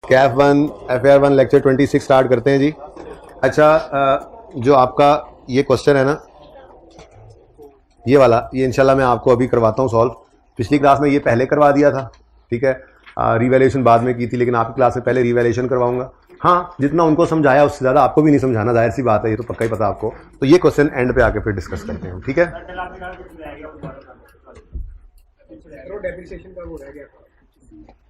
Kaif one FAR 1 lecture 26 start करते हैं जी। अच्छा, जो आपका ये क्वेश्चन है ना, ये वाला, ये इंशाल्लाह मैं आपको अभी करवाता हूँ सॉल्व। पिछली क्लास में ये पहले करवा दिया था, ठीक है, रिवैल्यूएशन बाद में की थी, लेकिन आपकी क्लास में पहले रिवैल्यूएशन करवाऊंगा। हाँ, जितना उनको समझाया उससे ज़्यादा आपको भी नहीं समझाना, जाहिर सी बात है, ये तो पक्का ही पता आपको। तो ये क्वेश्चन एंड पे आके फिर डिस्कस करते हैं, ठीक है।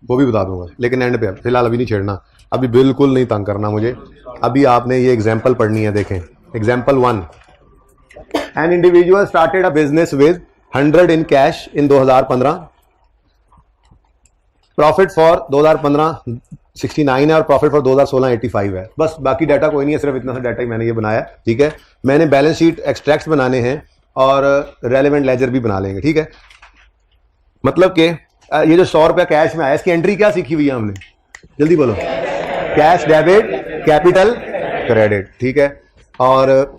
वो भी बता दूंगा, लेकिन एंड पे, फिलहाल अभी नहीं छेड़ना, अभी बिल्कुल नहीं तंग करना मुझे। अभी आपने ये एग्जाम्पल पढ़नी है, देखें example 1। An individual started a business with 100 in cash in 2015। Profit for 2015 69 है और प्रॉफिट फॉर 2016 85 है। बस बाकी डाटा कोई नहीं है, सिर्फ इतना सा डाटा ही मैंने ये बनाया, ठीक है। मैंने बैलेंस शीट एक्सट्रैक्ट्स बनाने हैं और रेलेवेंट लेजर भी बना लेंगे, ठीक है। मतलब कि ये जो 100 रुपया कैश में आया, इसकी एंट्री क्या सीखी हुई है हमने, जल्दी बोलो। कैश डेबिट, कैपिटल क्रेडिट, ठीक है। और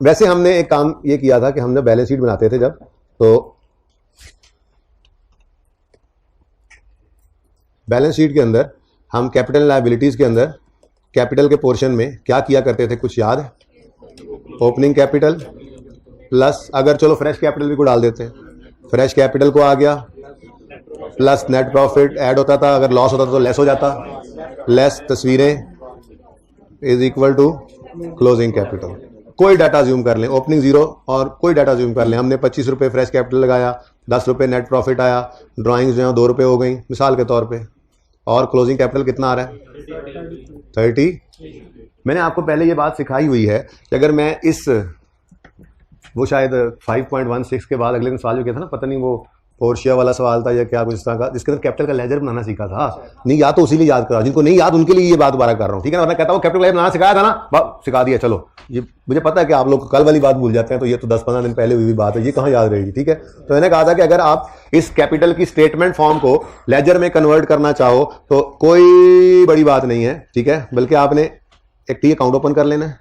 वैसे हमने एक काम ये किया था कि हमने बैलेंस शीट बनाते थे जब, तो बैलेंस शीट के अंदर हम कैपिटल लायबिलिटीज के अंदर कैपिटल के पोर्शन में क्या किया करते थे, कुछ याद है? ओपनिंग कैपिटल प्लस, अगर चलो फ्रेश कैपिटल भी को डाल देते हैं, फ्रेश कैपिटल को आ गया प्लस नेट प्रॉफिट ऐड होता था, अगर लॉस होता था तो लेस हो जाता, लेस तस्वीरें is equal to closing capital. कोई डाटा ज्यूम कर लें, ओपनिंग 0 और कोई डाटा ज्यूम कर लें। हमने 25 रुपये फ्रेश कैपिटल लगाया, 10 रुपये नेट प्रॉफिट आया, ड्राइंग्स जो है 2 रुपये हो गई मिसाल के तौर पे, और क्लोजिंग कैपिटल कितना आ रहा है 30। मैंने आपको पहले ये बात सिखाई हुई है कि अगर मैं इस, वो शायद 5.16 के बाद अगले दिन सवाल जो किया था ना, पता नहीं वो पोर्शिया वाला सवाल था या क्या कुछ इस तरह का, जिसके अंदर कैपिटल का लेजर बनाना सीखा था। नहीं याद तो उसी लिए याद करा, जिनको नहीं याद उनके लिए ये बात दोबारा कर रहा हूँ, ठीक है ना। मैं कहता हूँ कैपिटल लेजर बनाना सिखाया था ना, सिखा दिया, चलो। ये मुझे पता है कि आप लोग कल वाली बात भूल जाते हैं, तो ये तो 10-15 दिन पहले हुई भी बात है, ये कहाँ याद रहेगी, ठीक है। तो मैंने कहा था कि अगर आप इस कैपिटल की स्टेटमेंट फॉर्म को लेजर में कन्वर्ट करना चाहो तो कोई बड़ी बात नहीं है, ठीक है, बल्कि आपने एक टी अकाउंट ओपन कर लेना है।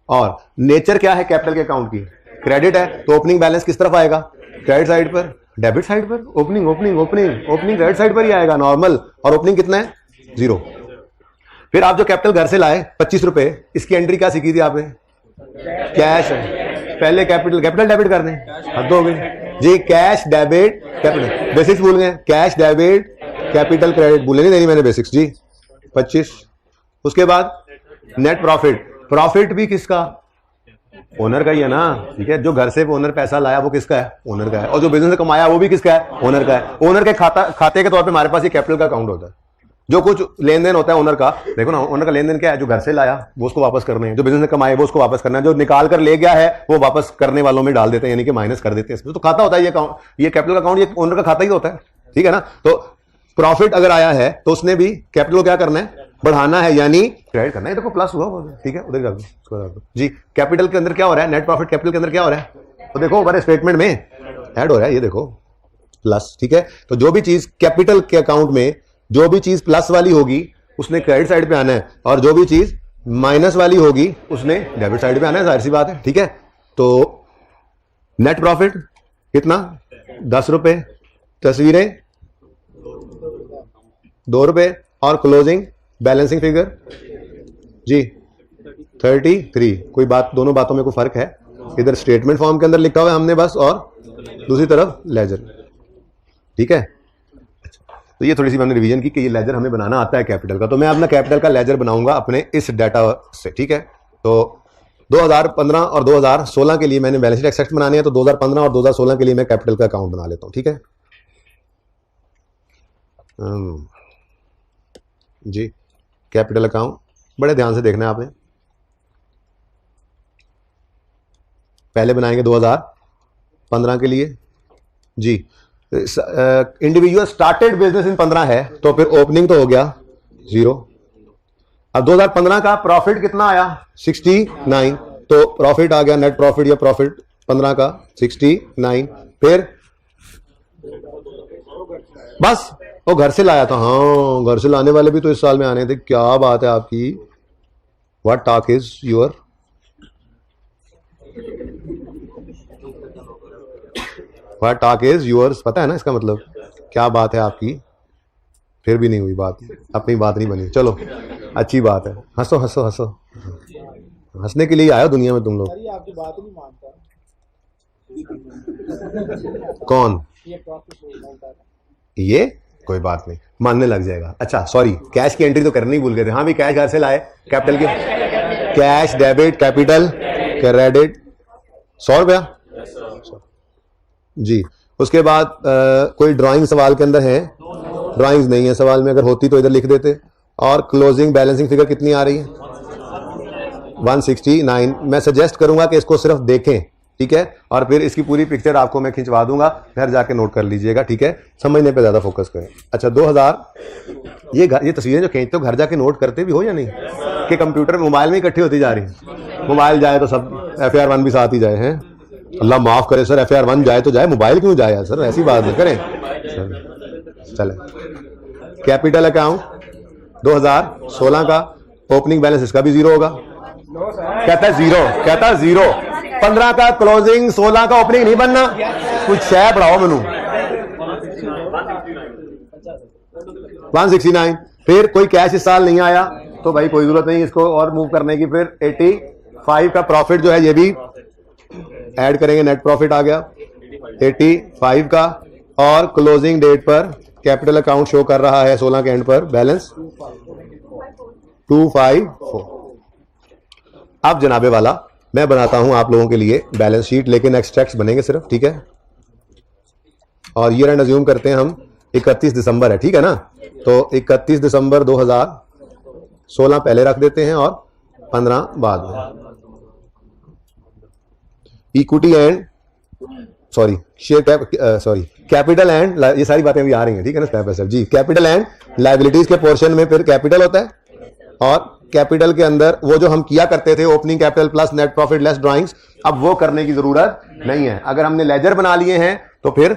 और नेचर क्या है कैपिटल के अकाउंट की, क्रेडिट है, तो ओपनिंग बैलेंस किस तरफ आएगा, क्रेडिट साइड पर, डेबिट साइड पर। Opening opening opening opening credit side पर ही आएगा नॉर्मल, और ओपनिंग कितना है 0। फिर आप जो कैपिटल घर से लाए 25 रुपए, इसकी एंट्री क्या सीखी थी आपने, कैश है, पहले कैपिटल डेबिट करने, हद हो गई जी। कैश डेबिट कैपिटल, बेसिक्स भूल गए, कैश डेबिट कैपिटल क्रेडिट भूले नहीं मैंने बेसिक्स जी, 25। उसके बाद नेट प्रॉफिट, प्रॉफिट भी किसका, ओनर का ही है ना, ठीक है। जो घर से ओनर पैसा लाया वो किसका है, ओनर का है, और जो बिजनेस से कमाया वो भी किसका है, ओनर का है। ओनर के खाते के तौर पे हमारे पास ये कैपिटल का अकाउंट होता है। जो कुछ लेन देन होता है ओनर का, देखो ना, ओनर का लेन देन क्या है, जो घर से लाया वो उसको वापस करने हैं, जो बिजनेस से कमाए वो उसको वापस करना है, जो निकाल कर ले गया है वो वापस करने वालों में डाल देते हैं, यानी कि माइनस कर देते हैं इसमें। तो खाता होता है ये कैपिटल का अकाउंट, ये ओनर का खाता ही होता है, ठीक है ना। तो प्रॉफिट अगर आया है तो उसने भी कैपिटल को क्या करना है, बढ़ाना है, यानी क्रेडिट करना है। देखो प्लस हुआ, ठीक है, उधर जा दो जी। कैपिटल के अंदर क्या हो रहा है, नेट प्रॉफिट कैपिटल के अंदर क्या हो रहा है, तो देखो हमारे स्टेटमेंट में ऐड हो रहा है, ये देखो प्लस, ठीक है। तो जो भी चीज कैपिटल के अकाउंट में, जो भी चीज प्लस वाली होगी उसने क्रेडिट साइड पे आना है, और जो भी चीज माइनस वाली होगी उसने डेबिट साइड पे आना है, जाहिर सी बात है, ठीक है। तो नेट प्रॉफिट कितना 10 रुपए, तस्वीरें 2 रुपए, और क्लोजिंग बैलेंसिंग फिगर जी 33। कोई बात, दोनों बातों में कोई फर्क है, इधर स्टेटमेंट फॉर्म के अंदर लिखा हुआ है हमने बस, और दूसरी तरफ लेजर, ठीक है। तो ये थोड़ी सी हमने रिवीजन की कि ये लेजर हमें बनाना आता है कैपिटल का। तो मैं अपना कैपिटल का लेजर बनाऊंगा अपने इस डाटा से, ठीक है। तो 2015 और 2016 के लिए मैंने बैलेंस शीट एक्सट्रैक्ट बनाने हैं, तो 2015 और 2016 के लिए मैं कैपिटल का अकाउंट बना लेता हूं, ठीक है जी। कैपिटल अकाउंट बड़े ध्यान से देखना है आपने, पहले बनाएंगे 2015 के लिए जी। इंडिविजुअल स्टार्टेड बिजनेस इन 15 है, तो फिर ओपनिंग तो हो गया 0। अब 2015 का प्रॉफिट कितना आया 69, तो प्रॉफिट आ गया, नेट प्रॉफिट या प्रॉफिट 15 का 69। फिर बस वो घर से लाया था, हाँ घर से लाने वाले भी तो इस साल में आने थे, क्या बात है आपकी, what talk is your, what talk is yours, पता है ना इसका मतलब, क्या बात है आपकी। फिर भी नहीं हुई बात, अपनी बात नहीं बनी। चलो अच्छी बात है, हंसो हंसो हंसो, हंसने के लिए आया दुनिया में तुम लोग। अरे आपकी बात नहीं मानता। कौन? ये ये कोई बात नहीं, मानने लग जाएगा। अच्छा सॉरी, कैश की एंट्री तो करनी ही भूल गए थे। हाँ भी कैश घर से लाए, कैपिटल की कैश डेबिट कैपिटल क्रेडिट 100 रुपया जी। उसके बाद कोई ड्राइंग सवाल के अंदर है? ड्राइंग्स नहीं है सवाल में, अगर होती तो इधर लिख देते। और क्लोजिंग बैलेंसिंग फिगर कितनी आ रही है? 169। मैं सजेस्ट करूंगा कि इसको सिर्फ देखें, ठीक है, और फिर इसकी पूरी पिक्चर आपको मैं खिंचवा दूंगा, घर जाके नोट कर लीजिएगा, ठीक है, समझने पे ज्यादा फोकस करें। अच्छा 2000, ये तस्वीरें जो खींचते हो घर जाके नोट करते भी हो या नहीं, कि कंप्यूटर मोबाइल में इकट्ठी होती जा रही है? मोबाइल जाए तो सब FAR 1 भी साथ ही जाए हैं। अल्लाह माफ करे सर, FAR 1 जाए तो जाए, मोबाइल क्यों जाए यार सर, ऐसी बात नहीं करें। चले, कैपिटल अकाउंट 2016 का ओपनिंग बैलेंस इसका भी 0 होगा। कहता है 0, कहता है 0। 15 का क्लोजिंग, 16 का ओपनिंग नहीं बनना। कुछ शय पढ़ाओ मनु। 169। फिर कोई कैश इस साल नहीं आया तो भाई कोई जरूरत नहीं इसको और मूव करने की। फिर 85 का प्रॉफिट जो है ये भी ऐड करेंगे, नेट प्रॉफिट आ गया 85 का। और क्लोजिंग डेट पर कैपिटल अकाउंट शो कर रहा है 16 के एंड पर बैलेंस 254। अब जनाबे वाला मैं बनाता हूं आप लोगों के लिए बैलेंस शीट, लेकिन एक्सट्रैक्ट्स बनेंगे सिर्फ, ठीक है। और ईयर एंड अज्यूम करते हैं हम 31 दिसंबर है, ठीक है ना। तो 31 दिसंबर 2016 पहले रख देते हैं और 15 बाद में। Equity and sorry capital and, ये सारी बातें अभी आ रही हैं, ठीक है ना, स्टेप बाय स्टेप जी। कैपिटल एंड लायबिलिटीज के पोर्शन में फिर कैपिटल होता है, और कैपिटल के अंदर वो जो हम किया करते थे opening capital plus net profit less drawings, अब वो करने की जरूरत नहीं है। अगर हमने लेजर बना लिए हैं तो फिर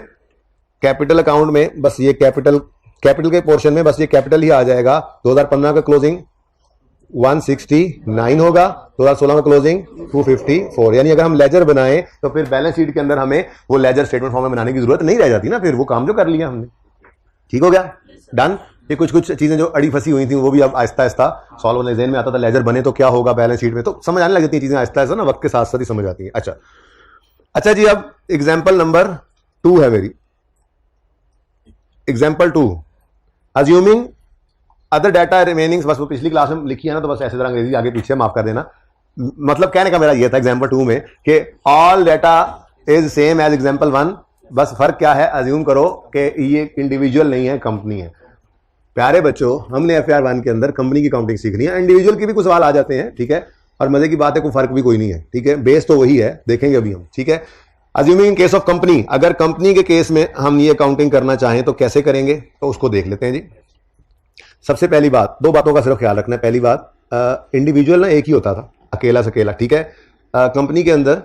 कैपिटल अकाउंट में बस ये कैपिटल के पोर्शन में बस ये कैपिटल ही आ जाएगा। 2015 का क्लोजिंग 169 होगा, 2016 का क्लोजिंग 254। यानी अगर हम लेजर बनाएं तो फिर बैलेंस शीट के अंदर हमें वो लेजर स्टेटमेंट फॉर्म में बनाने की जरूरत नहीं रह जाती ना, फिर वो काम जो कर लिया हमने, ठीक हो गया, डन। ये कुछ चीजें जो अड़ी फंसी हुई थी वो भी अब आहिस्ता आहिस्ता सॉल्व होने ज़हन में आता था। लेजर बने तो क्या होगा बैलेंस शीट में, तो समझ आने लगती है चीजें आहिस्ता आहिस्ता ना, वक्त के साथ साथ ही समझ आती है। अच्छा जी, अब एग्जाम्पल नंबर 2 है मेरी। Example 2, assuming other data remaining, बस वो पिछली क्लास में लिखी है ना, तो बस ऐसे तरह अंग्रेजी आगे पीछे माफ कर देना। मतलब कहने का मेरा ये था एग्जाम्पल 2 में कि all data is same as example 1, बस फर्क क्या है, अज्यूम करो कि ये इंडिविजुअल नहीं है, कंपनी है। प्यारे बच्चों, हमने FAR 1 के अंदर कंपनी की काउंटिंग सीखनी है, इंडिविजुअल की भी कुछ सवाल आ जाते हैं, ठीक है, और मजे की बात है कोई फर्क भी कोई नहीं है, ठीक है, बेस तो वही है, देखेंगे अभी हम, ठीक है। Assuming in case of company, अगर कंपनी के केस में हम ये काउंटिंग करना चाहें तो कैसे करेंगे, तो उसको देख लेते हैं जी। सबसे पहली बात, 2 बातों का सिर्फ ख्याल रखना है। पहली बात, इंडिविजुअल ना एक ही होता था, अकेला से अकेला, ठीक है। कंपनी के अंदर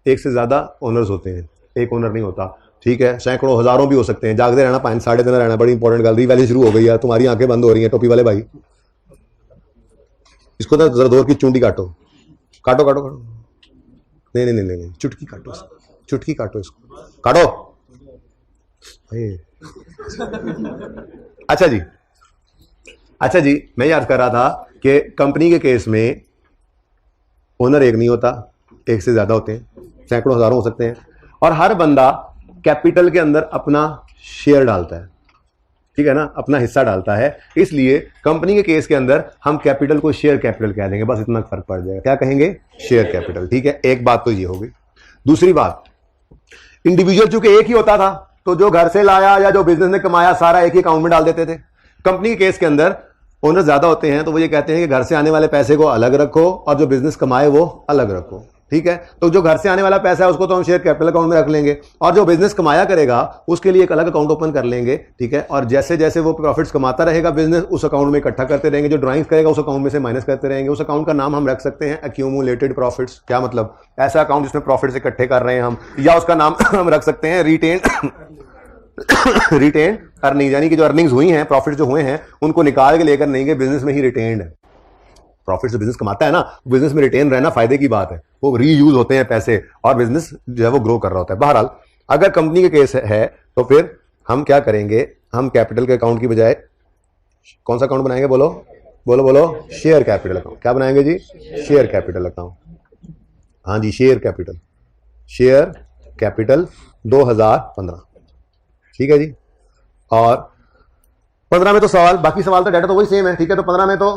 एक से ज्यादा ओनर्स होते हैं, एक ओनर नहीं होता, ठीक है, सैकड़ों हजारों भी हो सकते हैं। जागते रहना, 5 साढ़े दिन रहना, बड़ी इंपॉर्टेंट गल। रीवैल्यू शुरू हो गई है, तुम्हारी आंखें बंद हो रही हैं टोपी वाले भाई, इसको ना जरा जोर की चुंडी काटो काटो काटो काटो, नहीं, चुटकी काटो, चुटकी काटो, इसको काटो। अच्छा जी, मैं याद कर रहा था कि कंपनी के केस में ओनर एक नहीं होता, एक से ज्यादा होते हैं, सैकड़ों हजारों हो सकते हैं, और हर बंदा कैपिटल के अंदर अपना शेयर डालता है, ठीक है ना, अपना हिस्सा डालता है। इसलिए कंपनी के केस के अंदर हम कैपिटल को शेयर कैपिटल कह देंगे, बस इतना फर्क पड़ जाएगा। क्या कहेंगे? शेयर कैपिटल, ठीक है। एक बात तो ये होगी। दूसरी बात, इंडिविजुअल चूंकि एक ही होता था तो जो घर से लाया या जो बिजनेस ने कमाया सारा एक ही अकाउंट में डाल देते थे। कंपनी के केस के अंदर ओनर ज्यादा होते हैं तो वो ये कहते हैं कि घर से आने वाले पैसे को अलग रखो और जो बिजनेस कमाए वो अलग रखो, ठीक है। तो जो घर से आने वाला पैसा है उसको तो हम शेयर कैपिटल अकाउंट में रख लेंगे, और जो बिजनेस कमाया करेगा उसके लिए एक अलग अकाउंट ओपन कर लेंगे, ठीक है। और जैसे जैसे वो प्रॉफिट्स कमाता रहेगा बिजनेस, उस अकाउंट में इकट्ठा करते रहेंगे, जो ड्राइंग्स करेगा उस अकाउंट में से माइनस करते रहेंगे। उस अकाउंट का नाम हम रख सकते हैं एक्यूमुलेटेड प्रॉफिट्स। क्या मतलब? ऐसा अकाउंट जिसमें प्रॉफिट्स इकट्ठे कर रहे हैं हम, या उसका नाम हम रख सकते हैं रिटेन अर्निंग, यानी कि जो अर्निंग्स हुई हैं, प्रॉफिट जो हुए हैं उनको निकाल के लेकर नहीं गए, बिजनेस में ही रिटेन्ड है। प्रॉफिट से बिजनेस कमाता है ना, बिजनेस में रिटेन रहना फायदे की बात है, वो रीयूज होते हैं पैसे और बिजनेस जो है वो ग्रो कर रहा होता है। बहरहाल अगर कंपनी के केस है तो फिर हम क्या करेंगे, हम कैपिटल के अकाउंट की बजाय कौन सा अकाउंट बनाएंगे? बोलो बोलो बोलो, शेयर कैपिटल अकाउंट। क्या बनाएंगे जी? Share capital account. हाँ जी, शेयर कैपिटल 2015। ठीक है जी। और 15 में तो सवाल, बाकी सवाल तो डाटा तो वही सेम है। ठीक है, तो 15 में तो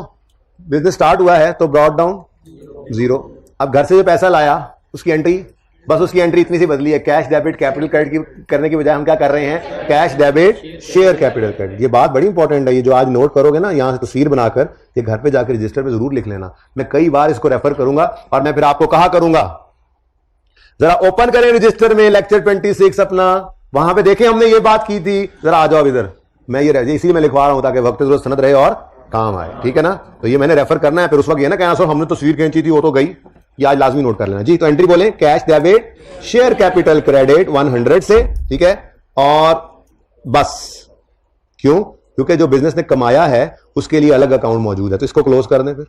बिजनेस स्टार्ट हुआ है तो ब्रॉट डाउन 0। अब घर से जो पैसा लाया उसकी एंट्री, बस उसकी एंट्री इतनी सी बदली है, कैश डेबिट कैपिटल क्रेडिट करने की बजाय हम क्या कर रहे हैं? Cash debit share capital credit. ये बात बड़ी इंपॉर्टेंट है, ये जो आज नोट करोगे ना यहां से तस्वीर बनाकर, ये घर पे जाकर रजिस्टर पे जरूर लिख लेना। मैं कई बार इसको रेफर करूंगा और मैं फिर आपको कहा करूंगा जरा ओपन करें रजिस्टर में लेक्चर 26 अपना, वहां पे देखें हमने ये बात की थी। जरा आ जाओ इधर, मैं ये इसीलिए मैं लिखवा रहा हूं ताकि वक्त जरूरत सनद रहे और काम आए। ठीक है ना, तो ये मैंने रेफर करना है, फिर उस वक्त ये ना कहना सर हमने तस्वीर खींची थी वो तो गई, ये आज लाजमी नोट कर लेना जी। तो एंट्री बोले cash debit share capital credit 100 से। ठीक है, और बस क्यों? क्योंकि जो बिजनेस ने कमाया है उसके लिए अलग अकाउंट मौजूद है, तो इसको क्लोज कर दें। फिर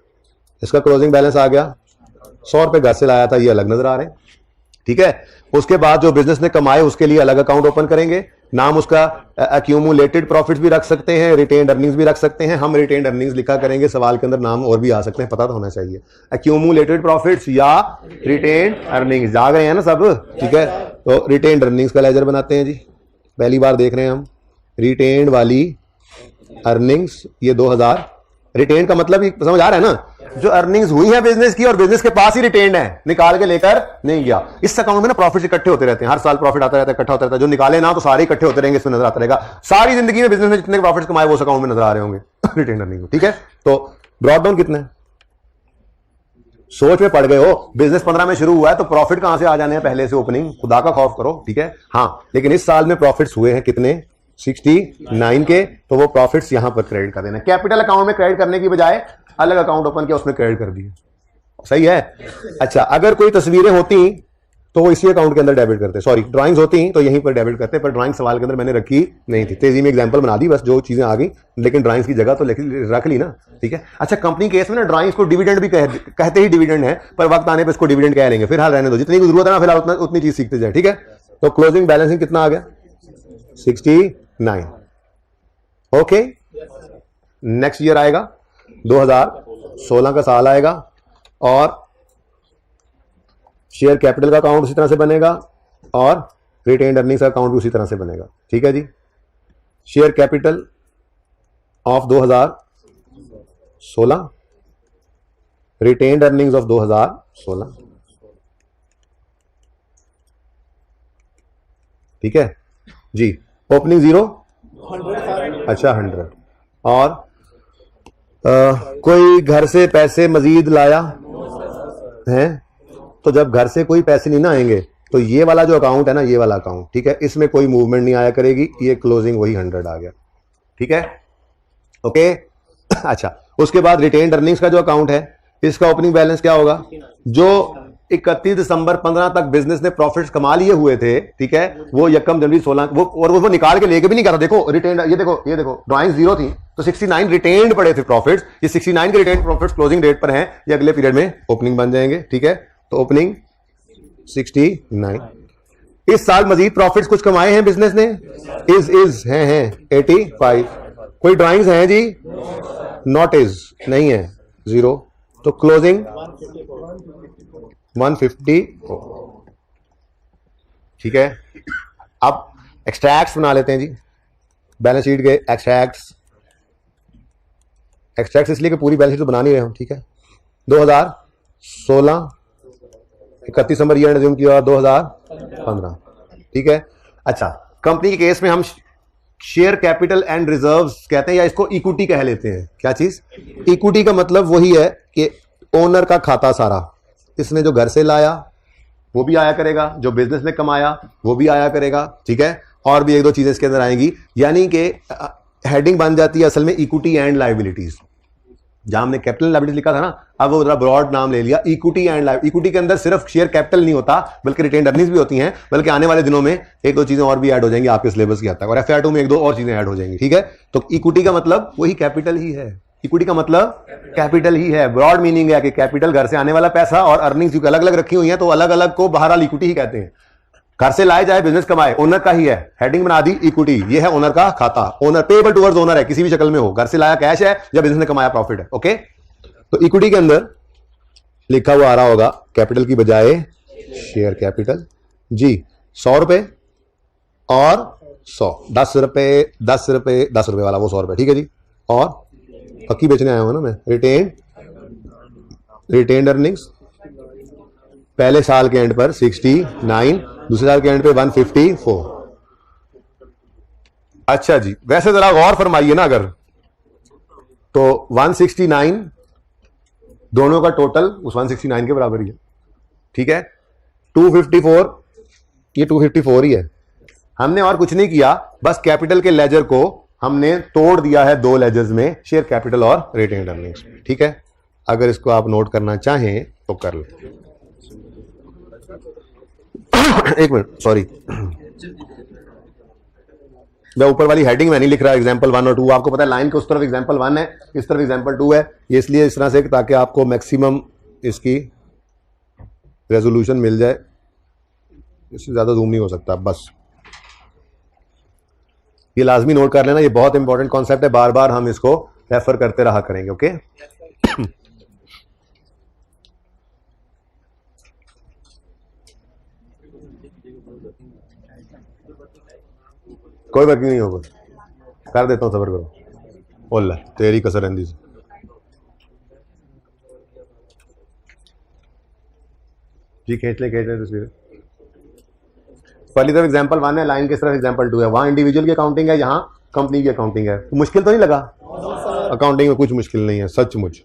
इसका क्लोजिंग बैलेंस आ गया 100 रुपए घर से लाया था, ये अलग नजर आ रहे हैं। ठीक है, उसके बाद जो बिजनेस ने कमाए उसके लिए अलग अकाउंट ओपन करेंगे। नाम उसका एक्यूमुलेटेड प्रॉफिट्स भी रख सकते हैं, रिटेन्ड अर्निंग्स भी रख सकते हैं। हम रिटेन्ड अर्निंग्स लिखा करेंगे, सवाल के अंदर नाम और भी आ सकते हैं, पता तो होना चाहिए। एक्यूमुलेटेड प्रॉफिट्स या रिटेन्ड अर्निंग्स, जा गए हैं ना सब? ठीक है, तो रिटेन्ड अर्निंग्स का लेजर बनाते हैं जी। पहली बार देख रहे हैं हम रिटेन्ड वाली अर्निंग्स, ये 2000। रिटेन का मतलब ही समझ आ रहा है ना, जो अर्निंग्स हुई है बिजनेस की और बिजनेस के पास ही रिटेन्ड है, निकाल के लेकर नहीं गया। इस अकाउंट में ना प्रॉफिट्स इकट्ठे होते रहते हैं, हर साल प्रॉफिट आता रहता है, इकट्ठा होता रहता है। जो निकाले ना तो सारे इकट्ठे होते रहेंगे, इसमें नजर आता रहेगा। सारी जिंदगी में बिजनेस में जितने प्रॉफिट्स कमाए वो उस अकाउंट में नजर आ रहे होंगे रिटेन अर्निंग। ठीक है, तो ब्रॉड डाउन कितने? सोच में पड़ गए हो, बिजनेस 15 में शुरू हुआ है तो प्रॉफिट कहां से आ जाने हैं पहले से? ओपनिंग, खुदा का खौफ करो। ठीक है, हाँ, लेकिन इस साल में प्रॉफिट्स हुए हैं कितने? 69 के, तो वो प्रॉफिट्स यहां पर क्रेडिट कर देना। कैपिटल अकाउंट में क्रेडिट करने की बजाय अलग अकाउंट ओपन किया, उसमें क्रेडिट कर दिए। सही है। अच्छा, अगर कोई तस्वीरें होती तो वो इसी अकाउंट के अंदर डेबिट करते, सॉरी ड्राइंग्स होती तो यहीं पर डेबिट करते, पर ड्राइंग सवाल के अंदर मैंने रखी नहीं थी, तेजी में एग्जांपल बना दी बस, जो चीजें आ गई, लेकिन ड्राइंग्स की जगह तो रख ली ना। ठीक है, अच्छा, कंपनी केस में ना ड्राइंग्स को डिविडेंड भी कहते ही डिविडेंड है, पर वक्त आने पर इसको डिविडेंड कह लेंगे, फिलहाल रहने दो, जितनी जरूरत है ना फिलहाल उतनी चीज सीखते जाए। ठीक है, तो क्लोजिंग बैलेंसिंग कितना आ गया? 69। ओके, नेक्स्ट ईयर आएगा 2016 का साल आएगा और शेयर कैपिटल का अकाउंट उसी तरह से बनेगा और रिटेन्ड अर्निंग्स का अकाउंट भी उसी तरह से बनेगा। ठीक है जी, share capital of 2016, retained earnings of 2016। ठीक है जी, ओपनिंग 0, अच्छा 100, और कोई घर से पैसे मजीद लाया है, तो जब घर से कोई पैसे नहीं ना आएंगे तो ये वाला जो अकाउंट है ना, ये वाला अकाउंट, ठीक है, इसमें कोई मूवमेंट नहीं आया करेगी, ये क्लोजिंग वही 100 आ गया। ठीक है, ओके। अच्छा, उसके बाद रिटेन्ड अर्निंग्स का जो अकाउंट है, इसका ओपनिंग बैलेंस क्या होगा? जो 31 दिसंबर 15 तक बिजनेस ने प्रॉफिट्स कमा लिए हुए थे, ठीक है, वो 1 जनवरी 16 वो निकाल के लेके भी नहीं कर रहा। देखो रिटेन्ड, ये देखो ड्राइंग 0 थी तो 69 रिटेन्ड पड़े थे प्रॉफिट्स, ये 69 के रिटेन्ड प्रॉफिट्स क्लोजिंग डेट पर हैं, ये अगले पीरियड में ओपनिंग बन जाएंगे। ठीक है, तो ओपनिंग 69। इस साल मजीद प्रॉफिट्स कुछ कमाए हैं बिजनेस ने, इज हैं 85। कोई ड्राइंग्स हैं जी? नॉट इज, नहीं है, 0, तो क्लोजिंग 150। ठीक है, अब एक्सट्रैक्ट्स बना लेते हैं जी, बैलेंस शीट के एक्सट्रैक्ट्स इसलिए कि पूरी बैलेंस शीट तो बना नहीं रहे हम। ठीक है, 2016 31 दिसंबर ईयर रिज्यूम किया 2015। ठीक है, अच्छा, कंपनी के केस में हम शेयर कैपिटल एंड रिजर्व्स कहते हैं, या इसको इक्विटी कह लेते हैं। क्या चीज? इक्विटी का मतलब वही है कि ओनर का खाता सारा, इसने जो घर से लाया वो भी आया करेगा, जो बिजनेस ने कमाया वो भी आया करेगा। ठीक है, और भी 1-2 चीजें इसके अंदर आएंगी, यानी कि हेडिंग बन जाती है असल में इक्विटी एंड लायबिलिटीज। जहां हमने कैपिटल लायबिलिटी लिखा था ना, अब वो जरा ब्रॉड नाम ले लिया, इक्विटी एंड लायबिलिटी। इक्विटी के अंदर सिर्फ शेयर कैपिटल नहीं होता, बल्कि रिटेन्ड अर्निंग्स भी होती हैं, बल्कि आने वाले दिनों में 1-2 चीजें और भी ऐड हो जाएंगी आपके सिलेबस की हद तक, और FY2 में 1-2 और चीजें ऐड हो जाएंगी। ठीक है, तो इक्विटी का मतलब वही कैपिटल ही है, इक्विटी का मतलब कैपिटल ही है। ब्रॉड मीनिंग है कि कैपिटल घर से आने वाला पैसा और अर्निंग्स अलग अलग रखी हुई है, तो अलग अलग को बहरहाल इक्विटी ही कहते हैं। घर से लाए जाए बिजनेस कमाए, ओनर का ही है, हेडिंग बना दी इक्विटी, ये है ओनर का खाता, ओनर पेबल टुवर्ड्स ओनर है, किसी भी शक्ल में हो, घर से लाया कैश है या बिजनेस ने कमाया प्रॉफिट है। ओके, तो इक्विटी के अंदर लिखा हुआ आ रहा होगा कैपिटल की बजाय शेयर कैपिटल जी, 100 रुपए और 100, 10 रुपए 10 रुपए 10 रुपए वाला वो 100 रुपए, ठीक है जी। और पक्की बेचने आया हूं ना मैं, रिटेन्ड अर्निंग्स पहले साल के एंड पर 69, दूसरे साल के एंड पे 154। अच्छा जी, वैसे जरा गौर फरमाइए ना, अगर तो 169 दोनों का टोटल उस 169 के बराबर ही है, ठीक है। 254 ये 254 ही है। हमने और कुछ नहीं किया, बस कैपिटल के लेजर को हमने तोड़ दिया है दो लेजर्स में, शेयर कैपिटल और रिटेन्ड अर्निंग्स, ठीक है। अगर इसको आप नोट करना चाहें तो कर लें। एक मिनट, सॉरी, मैं ऊपर वाली हेडिंग में नहीं लिख रहा एग्जाम्पल 1 और 2, आपको पता है लाइन के उस तरफ एग्जाम्पल 1 है, इस तरफ एग्जाम्पल 2 है, ये इसलिए इस तरह से ताकि आपको मैक्सिमम इसकी रेजोल्यूशन मिल जाए, इससे ज्यादा जूम नहीं हो सकता। बस ये लाजमी नोट कर लेना, ये बहुत इंपॉर्टेंट कॉन्सेप्ट है, बार बार हम इसको रेफर करते रहा करेंगे। ओके, कोई वर्किंग नहीं होगा, कर देता हूं, सबर करो। ओला तेरी कसर रहती से जी, खींच ले तस्वीर। पहली तरफ एग्जांपल 1 है, लाइन की तरफ एग्जांपल 2 है, वहां इंडिविजुअल की अकाउंटिंग है, यहां कंपनी की अकाउंटिंग है। तो मुश्किल तो नहीं लगा? अकाउंटिंग में कुछ मुश्किल नहीं है सचमुच।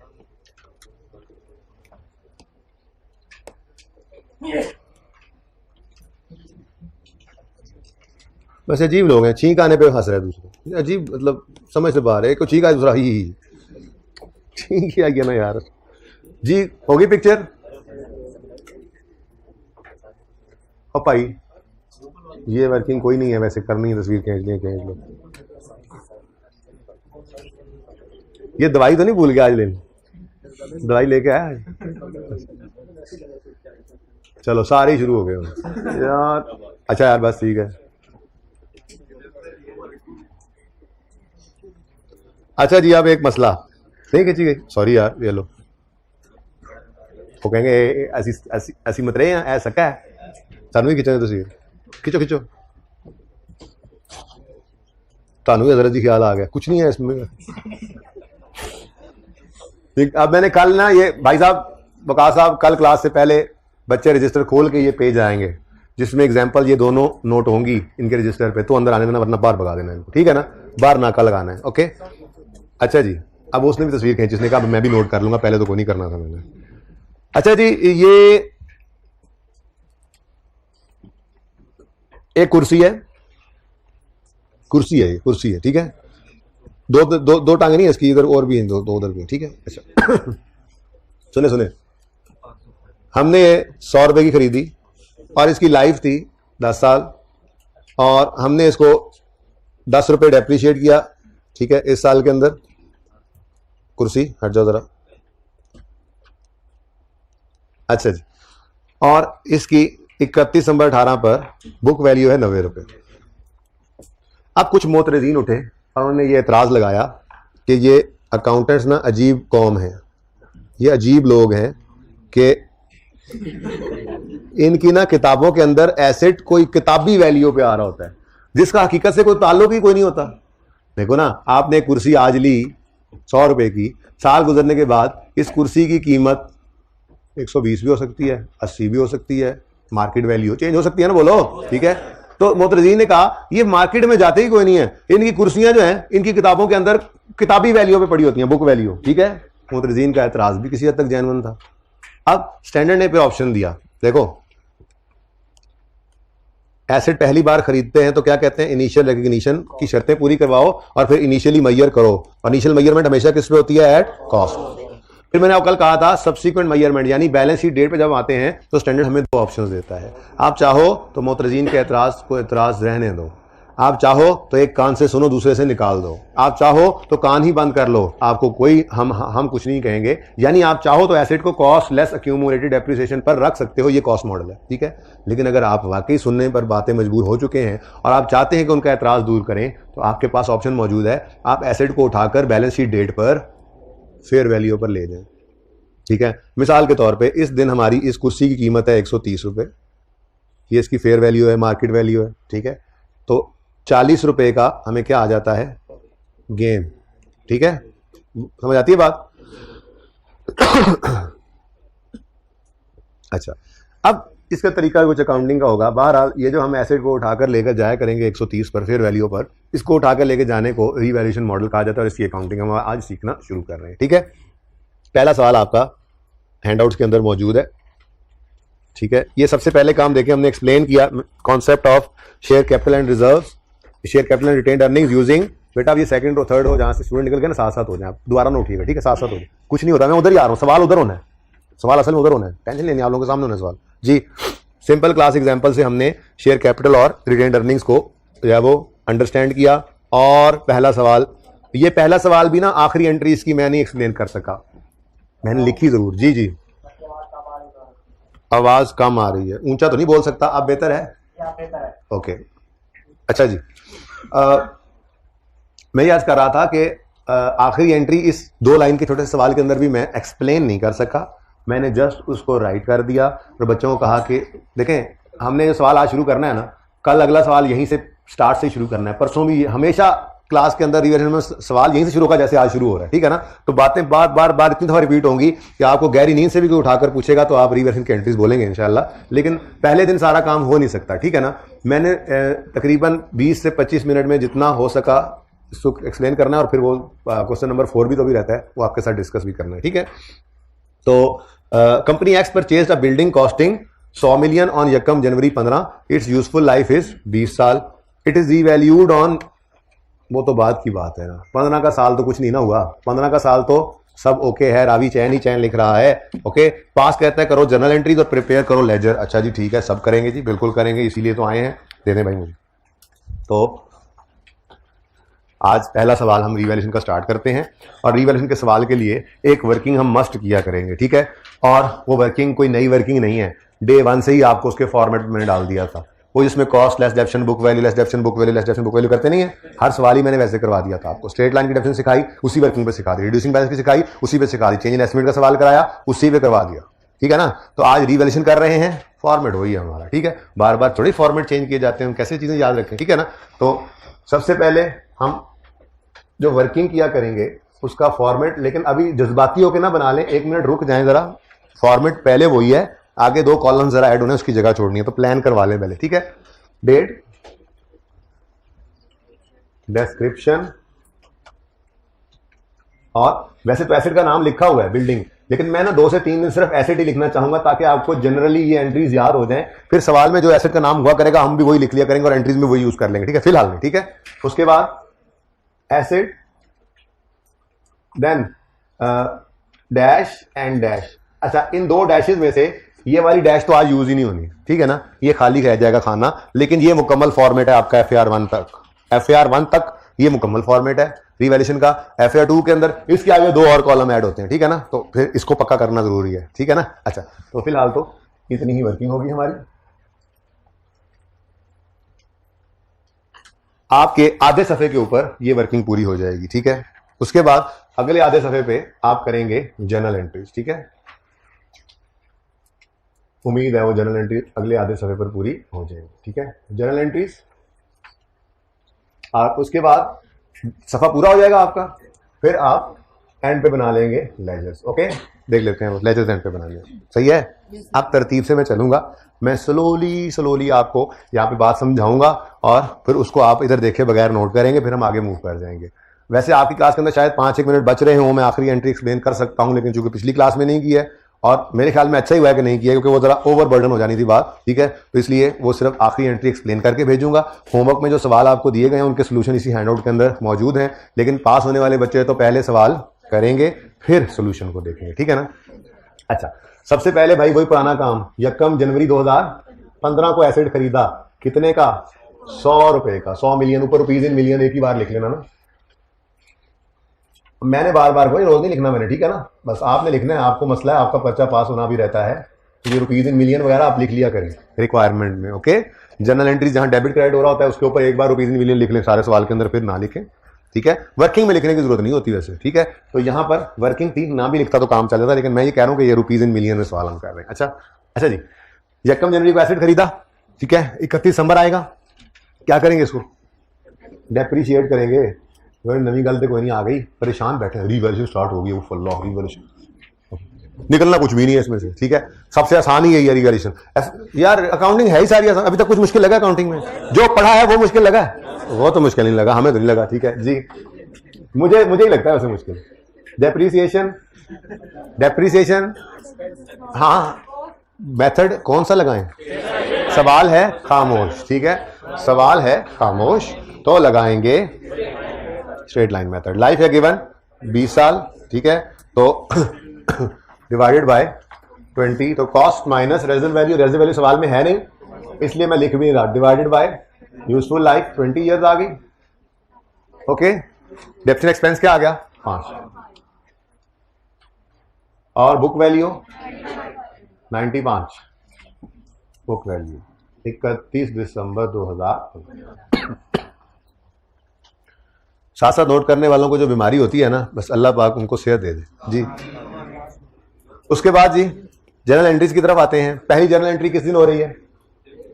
बस अजीब लोग हैं, छींक आने पे हंस रहे दूसरे, अजीब, मतलब समझ से बाहर है। एक छींक आ दूसरा ही छींक ही आ गया ना यार जी। होगी पिक्चर और भाई, ये वर्किंग कोई नहीं है वैसे, करनी है तस्वीर, खींच लो। ये दवाई तो नहीं भूल गया आज लेने? दवाई लेके आया चलो सारे ही शुरू हो गए यार। अच्छा यार, बस ठीक है। अच्छा जी, अब एक मसला नहीं खींची गई, सॉरी यार, ये लो। वो कहेंगे ऐसी मत रहे हैं, ऐसा क्या है, सानू ही खिंचने तस्वीर, खिंचो। तानू ही हजरत जी ख्याल आ गया, कुछ नहीं है इसमें। अब मैंने कल ना, ये भाई साहब वकार साहब, कल क्लास से पहले बच्चे रजिस्टर खोल के ये पेज आएंगे जिसमें एग्जाम्पल ये दोनों नोट होंगी इनके रजिस्टर पे, तो अंदर आने देना, वरना बाहर भगा देना इनको, ठीक है ना, बाहर नाका लगाना है। ओके, अच्छा जी। अब उसने भी तस्वीर खींची, उसने कहा मैं भी नोट कर लूंगा, पहले तो कोई नहीं करना था मैंने। अच्छा जी, ये एक कुर्सी है, ठीक है। दो टांगे नहीं है इसकी, इधर और भी हैं, दो उधर भी, ठीक है। अच्छा सुने, हमने ये 100 रुपए की खरीदी और इसकी लाइफ थी 10 साल, और हमने इसको 10 रुपए डेप्रिशिएट किया, ठीक है। इस साल के अंदर कुर्सी हट जाओ जरा, अच्छा जी, और इसकी 31 नवंबर 18 पर बुक वैल्यू है 90 रुपए। अब कुछ मोतरजीन उठे और उन्होंने ये एतराज लगाया कि ये अकाउंटेंट्स ना अजीब कौम है, ये अजीब लोग हैं कि इनकी ना किताबों के अंदर एसेट कोई किताबी वैल्यू पे आ रहा होता है जिसका हकीकत से कोई ताल्लुक ही कोई नहीं होता। देखो ना, आपने कुर्सी आज ली 100 रुपए की, साल गुजरने के बाद इस कुर्सी की कीमत 120 भी हो सकती है, 80 भी हो सकती है, मार्केट वैल्यू चेंज हो सकती है ना, बोलो, ठीक है। तो मोतरजीन ने कहा ये मार्केट में जाते ही कोई नहीं है, इनकी कुर्सियां जो हैं इनकी किताबों के अंदर किताबी वैल्यू पे पड़ी होती हैं, बुक वैल्यू, ठीक है। मोतरजीन का एतराज भी किसी हद तक जेन्युइन था। अब स्टैंडर्ड ने पे ऑप्शन दिया, देखो एसेट पहली बार खरीदते हैं तो क्या कहते हैं, इनिशियल रिकग्निशन की शर्तें पूरी करवाओ और फिर इनिशियली मैयर करो, और इनिशियल मैयरमेंट हमेशा किस पे होती है, एट कॉस्ट। फिर मैंने आपको कल कहा था सब्सिक्वेंट मैयरमेंट, यानी बैलेंस शीट डेट पे जब आते हैं तो स्टैंडर्ड हमें 2 ऑप्शंस देता है। आप चाहो तो मोतरजीन के एतराज को एतराज रहने दो, आप चाहो तो एक कान से सुनो, दूसरे से निकाल दो, आप चाहो तो कान ही बंद कर लो, आपको कोई हम कुछ नहीं कहेंगे। यानी आप चाहो तो एसेट को कॉस्ट लेस अक्यूमुलेटेड डेप्रिसिएशन पर रख सकते हो, ये कॉस्ट मॉडल है, ठीक है। लेकिन अगर आप वाकई सुनने पर बातें मजबूर हो चुके हैं और आप चाहते हैं कि उनका एतराज़ दूर करें, तो आपके पास ऑप्शन मौजूद है, आप एसेट को उठाकर बैलेंस शीट डेट पर फेयर वैल्यू पर ले जाएं, ठीक है। मिसाल के तौर पे इस दिन हमारी इस कुर्सी की कीमत है 130 रुपये, ये इसकी फेयर वैल्यू है, मार्केट वैल्यू है, ठीक है। तो 40 रुपये का हमें क्या आ जाता है, गेन, ठीक है। समझ आती है बात? अच्छा, अब इसका तरीका कुछ अकाउंटिंग का होगा। बहरहाल ये जो हम एसेट को उठाकर लेकर जाया करेंगे 130 पर फेयर वैल्यू पर, इसको उठाकर लेकर जाने को रीवैल्यूएशन मॉडल कहा जाता है और इसकी अकाउंटिंग हम आज सीखना शुरू कर रहे हैं, ठीक है। पहला सवाल आपका हैंडआउट्स के अंदर मौजूद है, ठीक है। ये सबसे पहले काम देखें, हमने एक्सप्लेन किया concept of share capital and reserves, share capital and retained earnings using, बेटा अब ये सेकंड और थर्ड हो, जहां से स्टूडेंट निकल गए ना साथ साथ हो जाए, आप दोबारा ना उठिएगा, ठीक है, साथ साथ हो जाए, कुछ नहीं हो रहा, मैं उधर ही आ रहा हूँ, सवाल उधर होना है, सवाल असल में उधर होना है, टेंशन लेनी आप लोगों के सामने होना है सवाल जी। सिंपल क्लास एग्जांपल से हमने शेयर कैपिटल और रिटेन्ड अर्निंग्स को या वो अंडरस्टैंड किया। और पहला सवाल, ये पहला सवाल भी ना आखिरी एंट्री इसकी मैं नहीं एक्सप्लेन कर सका, मैंने लिखी जरूर, जी जी आवाज कम आ रही है, ऊंचा तो नहीं बोल सकता, अब बेहतर है, ओके। अच्छा जी, मैं ये आज कर रहा था कि आखिरी एंट्री इस 2 लाइन के छोटे से सवाल के अंदर भी मैं एक्सप्लेन नहीं कर सका, मैंने जस्ट उसको राइट कर दिया और बच्चों को कहा कि देखें हमने जो सवाल आज शुरू करना है ना, कल अगला सवाल यहीं से स्टार्ट से शुरू करना है, परसों भी हमेशा क्लास के अंदर रिवीजन में सवाल यहीं से शुरू होगा जैसे आज शुरू हो रहा है, ठीक है ना। तो बातें बार बार बार इतनी दफा रिपीट होंगी कि आपको गहरी नींद से भी कोई उठाकर पूछेगा तो आप रिवीजन की एंट्रीज बोलेंगे इंशाल्लाह, लेकिन पहले दिन सारा काम हो नहीं सकता, ठीक है ना। मैंने तकरीबन 20 से 25 मिनट में जितना हो सका इसको एक्सप्लेन करना है और फिर वो क्वेश्चन नंबर 4 भी तो भी रहता है, वो आपके साथ डिस्कस भी करना है, ठीक है। तो company x purchased a building costing 100 million on यकम जनवरी 15, इट्स यूजफुल लाइफ इज 20 साल, इट इज रीवैल्यूड ऑन, वो तो बाद की बात है ना, 15 का साल तो कुछ नहीं ना हुआ, 15 का साल तो सब ओके है, रावी चैन ही चैन लिख रहा है, ओके। पास कहता है करो जर्नल एंट्रीज और प्रिपेयर करो लेजर, अच्छा जी ठीक है, सब करेंगे जी, बिल्कुल करेंगे, इसीलिए तो आए हैं, दे दें भाई मुझे। तो आज पहला सवाल हम रिवैल्यूएशन का स्टार्ट करते हैं और रिवैल्यूएशन के सवाल के लिए एक वर्किंग हम मस्ट किया करेंगे, ठीक है। और वो वर्किंग कोई नई वर्किंग नहीं है, डे 1 से ही आपको उसके फॉर्मेट में मैंने डाल दिया था, वो जिसमें cost less डेप्शन book value, less डेप्शन book value, less डेप्शन book value करते नहीं है, हर सवाल ही मैंने वैसे करवा दिया था आपको। स्ट्रेट लाइन की डेफिनेशन सिखाई, उसी वर्किंग पे सिखा दी, रिड्यूसिंग बैलेंस की सिखाई, उसी पे सिखा दी, चेंज इन एस्टिमेट का सवाल कराया, उसी पे करवा दिया, ठीक है ना। तो आज रिवैल्यूएशन कर रहे हैं, फॉर्मेट वही है हमारा, ठीक है, बार बार थोड़ी फॉर्मेट चेंज किए जाते हैं, कैसे चीजें याद रखें, ठीक है ना। तो सबसे पहले हम जो वर्किंग किया करेंगे उसका फॉर्मेट, लेकिन अभी जज्बाती होकर ना बना लें, 1 मिनट रुक जाएं जरा, फॉर्मेट पहले वही है, आगे 2 कॉलम जरा ऐड होने उसकी जगह छोड़नी है, तो प्लान करवा लें पहले, ठीक है। डेट, डिस्क्रिप्शन, और वैसे तो एसेट का नाम लिखा हुआ है बिल्डिंग, लेकिन मैं ना 2 से 3 दिन सिर्फ एसेट ही लिखना चाहूंगा ताकि आपको जनरली ये एंट्रीज याद हो जाएं, फिर सवाल में जो एसेट का नाम हुआ करेगा हम भी वही लिख लिया करेंगे और एंट्रीज में वही यूज कर लेंगे, ठीक है, फिलहाल में, ठीक है। उसके बाद asset, then dash and dash, अच्छा इन 2 डैशेज में से ये वाली डैश तो आज यूज ही नहीं होनी, ठीक है ना, ये खाली रह जाएगा खाना, लेकिन ये मुकम्मल फॉर्मेट है आपका FAR1 तक, FAR1 तक ये मुकम्मल फॉर्मेट है रिवैल्यूएशन का। FAR2 के अंदर इसके आगे 2 और कॉलम ऐड होते हैं, ठीक है ना, तो फिर इसको पक्का करना जरूरी है, ठीक है ना। अच्छा, तो फिलहाल तो इतनी ही वर्किंग होगी हमारी, आपके आधे सफे के ऊपर ये वर्किंग पूरी हो जाएगी, ठीक है। उसके बाद अगले आधे सफे पे आप करेंगे जर्नल एंट्रीज, ठीक है, उम्मीद है वो जर्नल एंट्री अगले आधे सफे पर पूरी हो जाएगी, ठीक है, जर्नल एंट्रीज। और उसके बाद सफा पूरा हो जाएगा आपका, फिर आप एंड पे बना लेंगे लेजर्स, ओके, देख लेते हैं लेजर्स एंड पे बनाएंगे, सही है। अब तरतीब से मैं चलूंगा, मैं स्लोली आपको यहाँ पे बात समझाऊंगा और फिर उसको आप इधर देखे बगैर नोट करेंगे, फिर हम आगे मूव कर जाएंगे। वैसे आपकी क्लास के अंदर शायद 5-1 मिनट बच रहे हों, मैं आखिरी एंट्री एक्सप्लेन कर सकता हूं, लेकिन चूंकि पिछली क्लास में नहीं की है और मेरे ख्याल में अच्छा ही हुआ है कि नहीं किया, क्योंकि वो जरा ओवर बर्डन हो जानी थी बात, ठीक है, तो इसलिए वो सिर्फ आखिरी एंट्री एक्सप्लेन करके भेजूंगा। होमवर्क में जो सवाल आपको दिए गए हैं उनके सोल्यूशन इसी हैंडआउट के अंदर मौजूद हैं, लेकिन पास होने वाले बच्चे तो पहले सवाल करेंगे फिर सोल्यूशन को देखेंगे, ठीक है ना। अच्छा, सबसे पहले भाई वही पुराना काम, यकम जनवरी 2015 को एसेट खरीदा, कितने का, ₹100 का, 100 मिलियन, ऊपर रुपीज इन मिलियन एक ही बार लिख लेना ना। मैंने बार बार कोई रोज नहीं लिखना मैंने, ठीक है ना, बस आपने लिखना है, आपको मसला है, आपका पर्चा पास होना भी रहता है, तो ये रुपीज इन मिलियन वगैरह आप लिख लिया करें रिक्वायरमेंट में। ओके, जनरल एंट्री जहां डेबिट क्रेडिट हो रहा होता है उसके ऊपर एक बार रुपीज इन मिलियन लिख लें सारे सवाल के अंदर, फिर ना लिखें, ठीक है। वर्किंग में लिखने की जरूरत नहीं होती वैसे, ठीक है। तो यहां पर वर्किंग थी, ना भी लिखता तो काम चल जाता, लेकिन मैं ये कह रहा हूं कि ये रुपीज इन मिलियन में सवाल हम कर रहे हैं। अच्छा जी, यकम जनवरी को एसेट खरीदा, ठीक है, 31 दिसंबर आएगा, क्या करेंगे इसको? डेप्रीशिएट करेंगे। नवी गल तो कोई नहीं, आ गई, परेशान बैठे, रिवैल्यूएशन स्टार्ट हो गई, फुल्ला रिवैल्यूएशन, निकलना कुछ भी नहीं है इसमें से, ठीक है। सबसे आसान ही है रिवैल्यूएशन यार, अकाउंटिंग है ही सारी आसान। अभी तक कुछ मुश्किल लगा अकाउंटिंग में? जो पढ़ा है वो मुश्किल लगा है? वो तो मुश्किल नहीं लगा, हमें तो नहीं लगा, ठीक है जी, मुझे ही लगता है वैसे मुश्किल। डेप्रीसिएशन हाँ, मेथड कौन सा लगाएं? सवाल है खामोश, ठीक है, सवाल है खामोश, तो लगाएंगे स्ट्रेट लाइन मेथड। लाइफ है गिवन 20 साल, ठीक है, तो डिवाइडेड बाय 20, तो कॉस्ट माइनस रेजिडेंट वैल्यू सवाल में है नहीं, इसलिए मैं लिख भी नहीं रहा, divided by useful life 20 years आ गई। ओके, डेप्रिसिएशन एक्सपेंस क्या आ गया? 5, और बुक वैल्यू 95, बुक वैल्यू 31 दिसंबर 2000। साथ साथ नोट करने वालों को जो बीमारी होती है ना, बस अल्लाह पाक उनको सेहत दे दे जी। उसके बाद जी जनरल एंट्रीज की तरफ आते हैं। पहली जनरल एंट्री किस दिन हो रही है?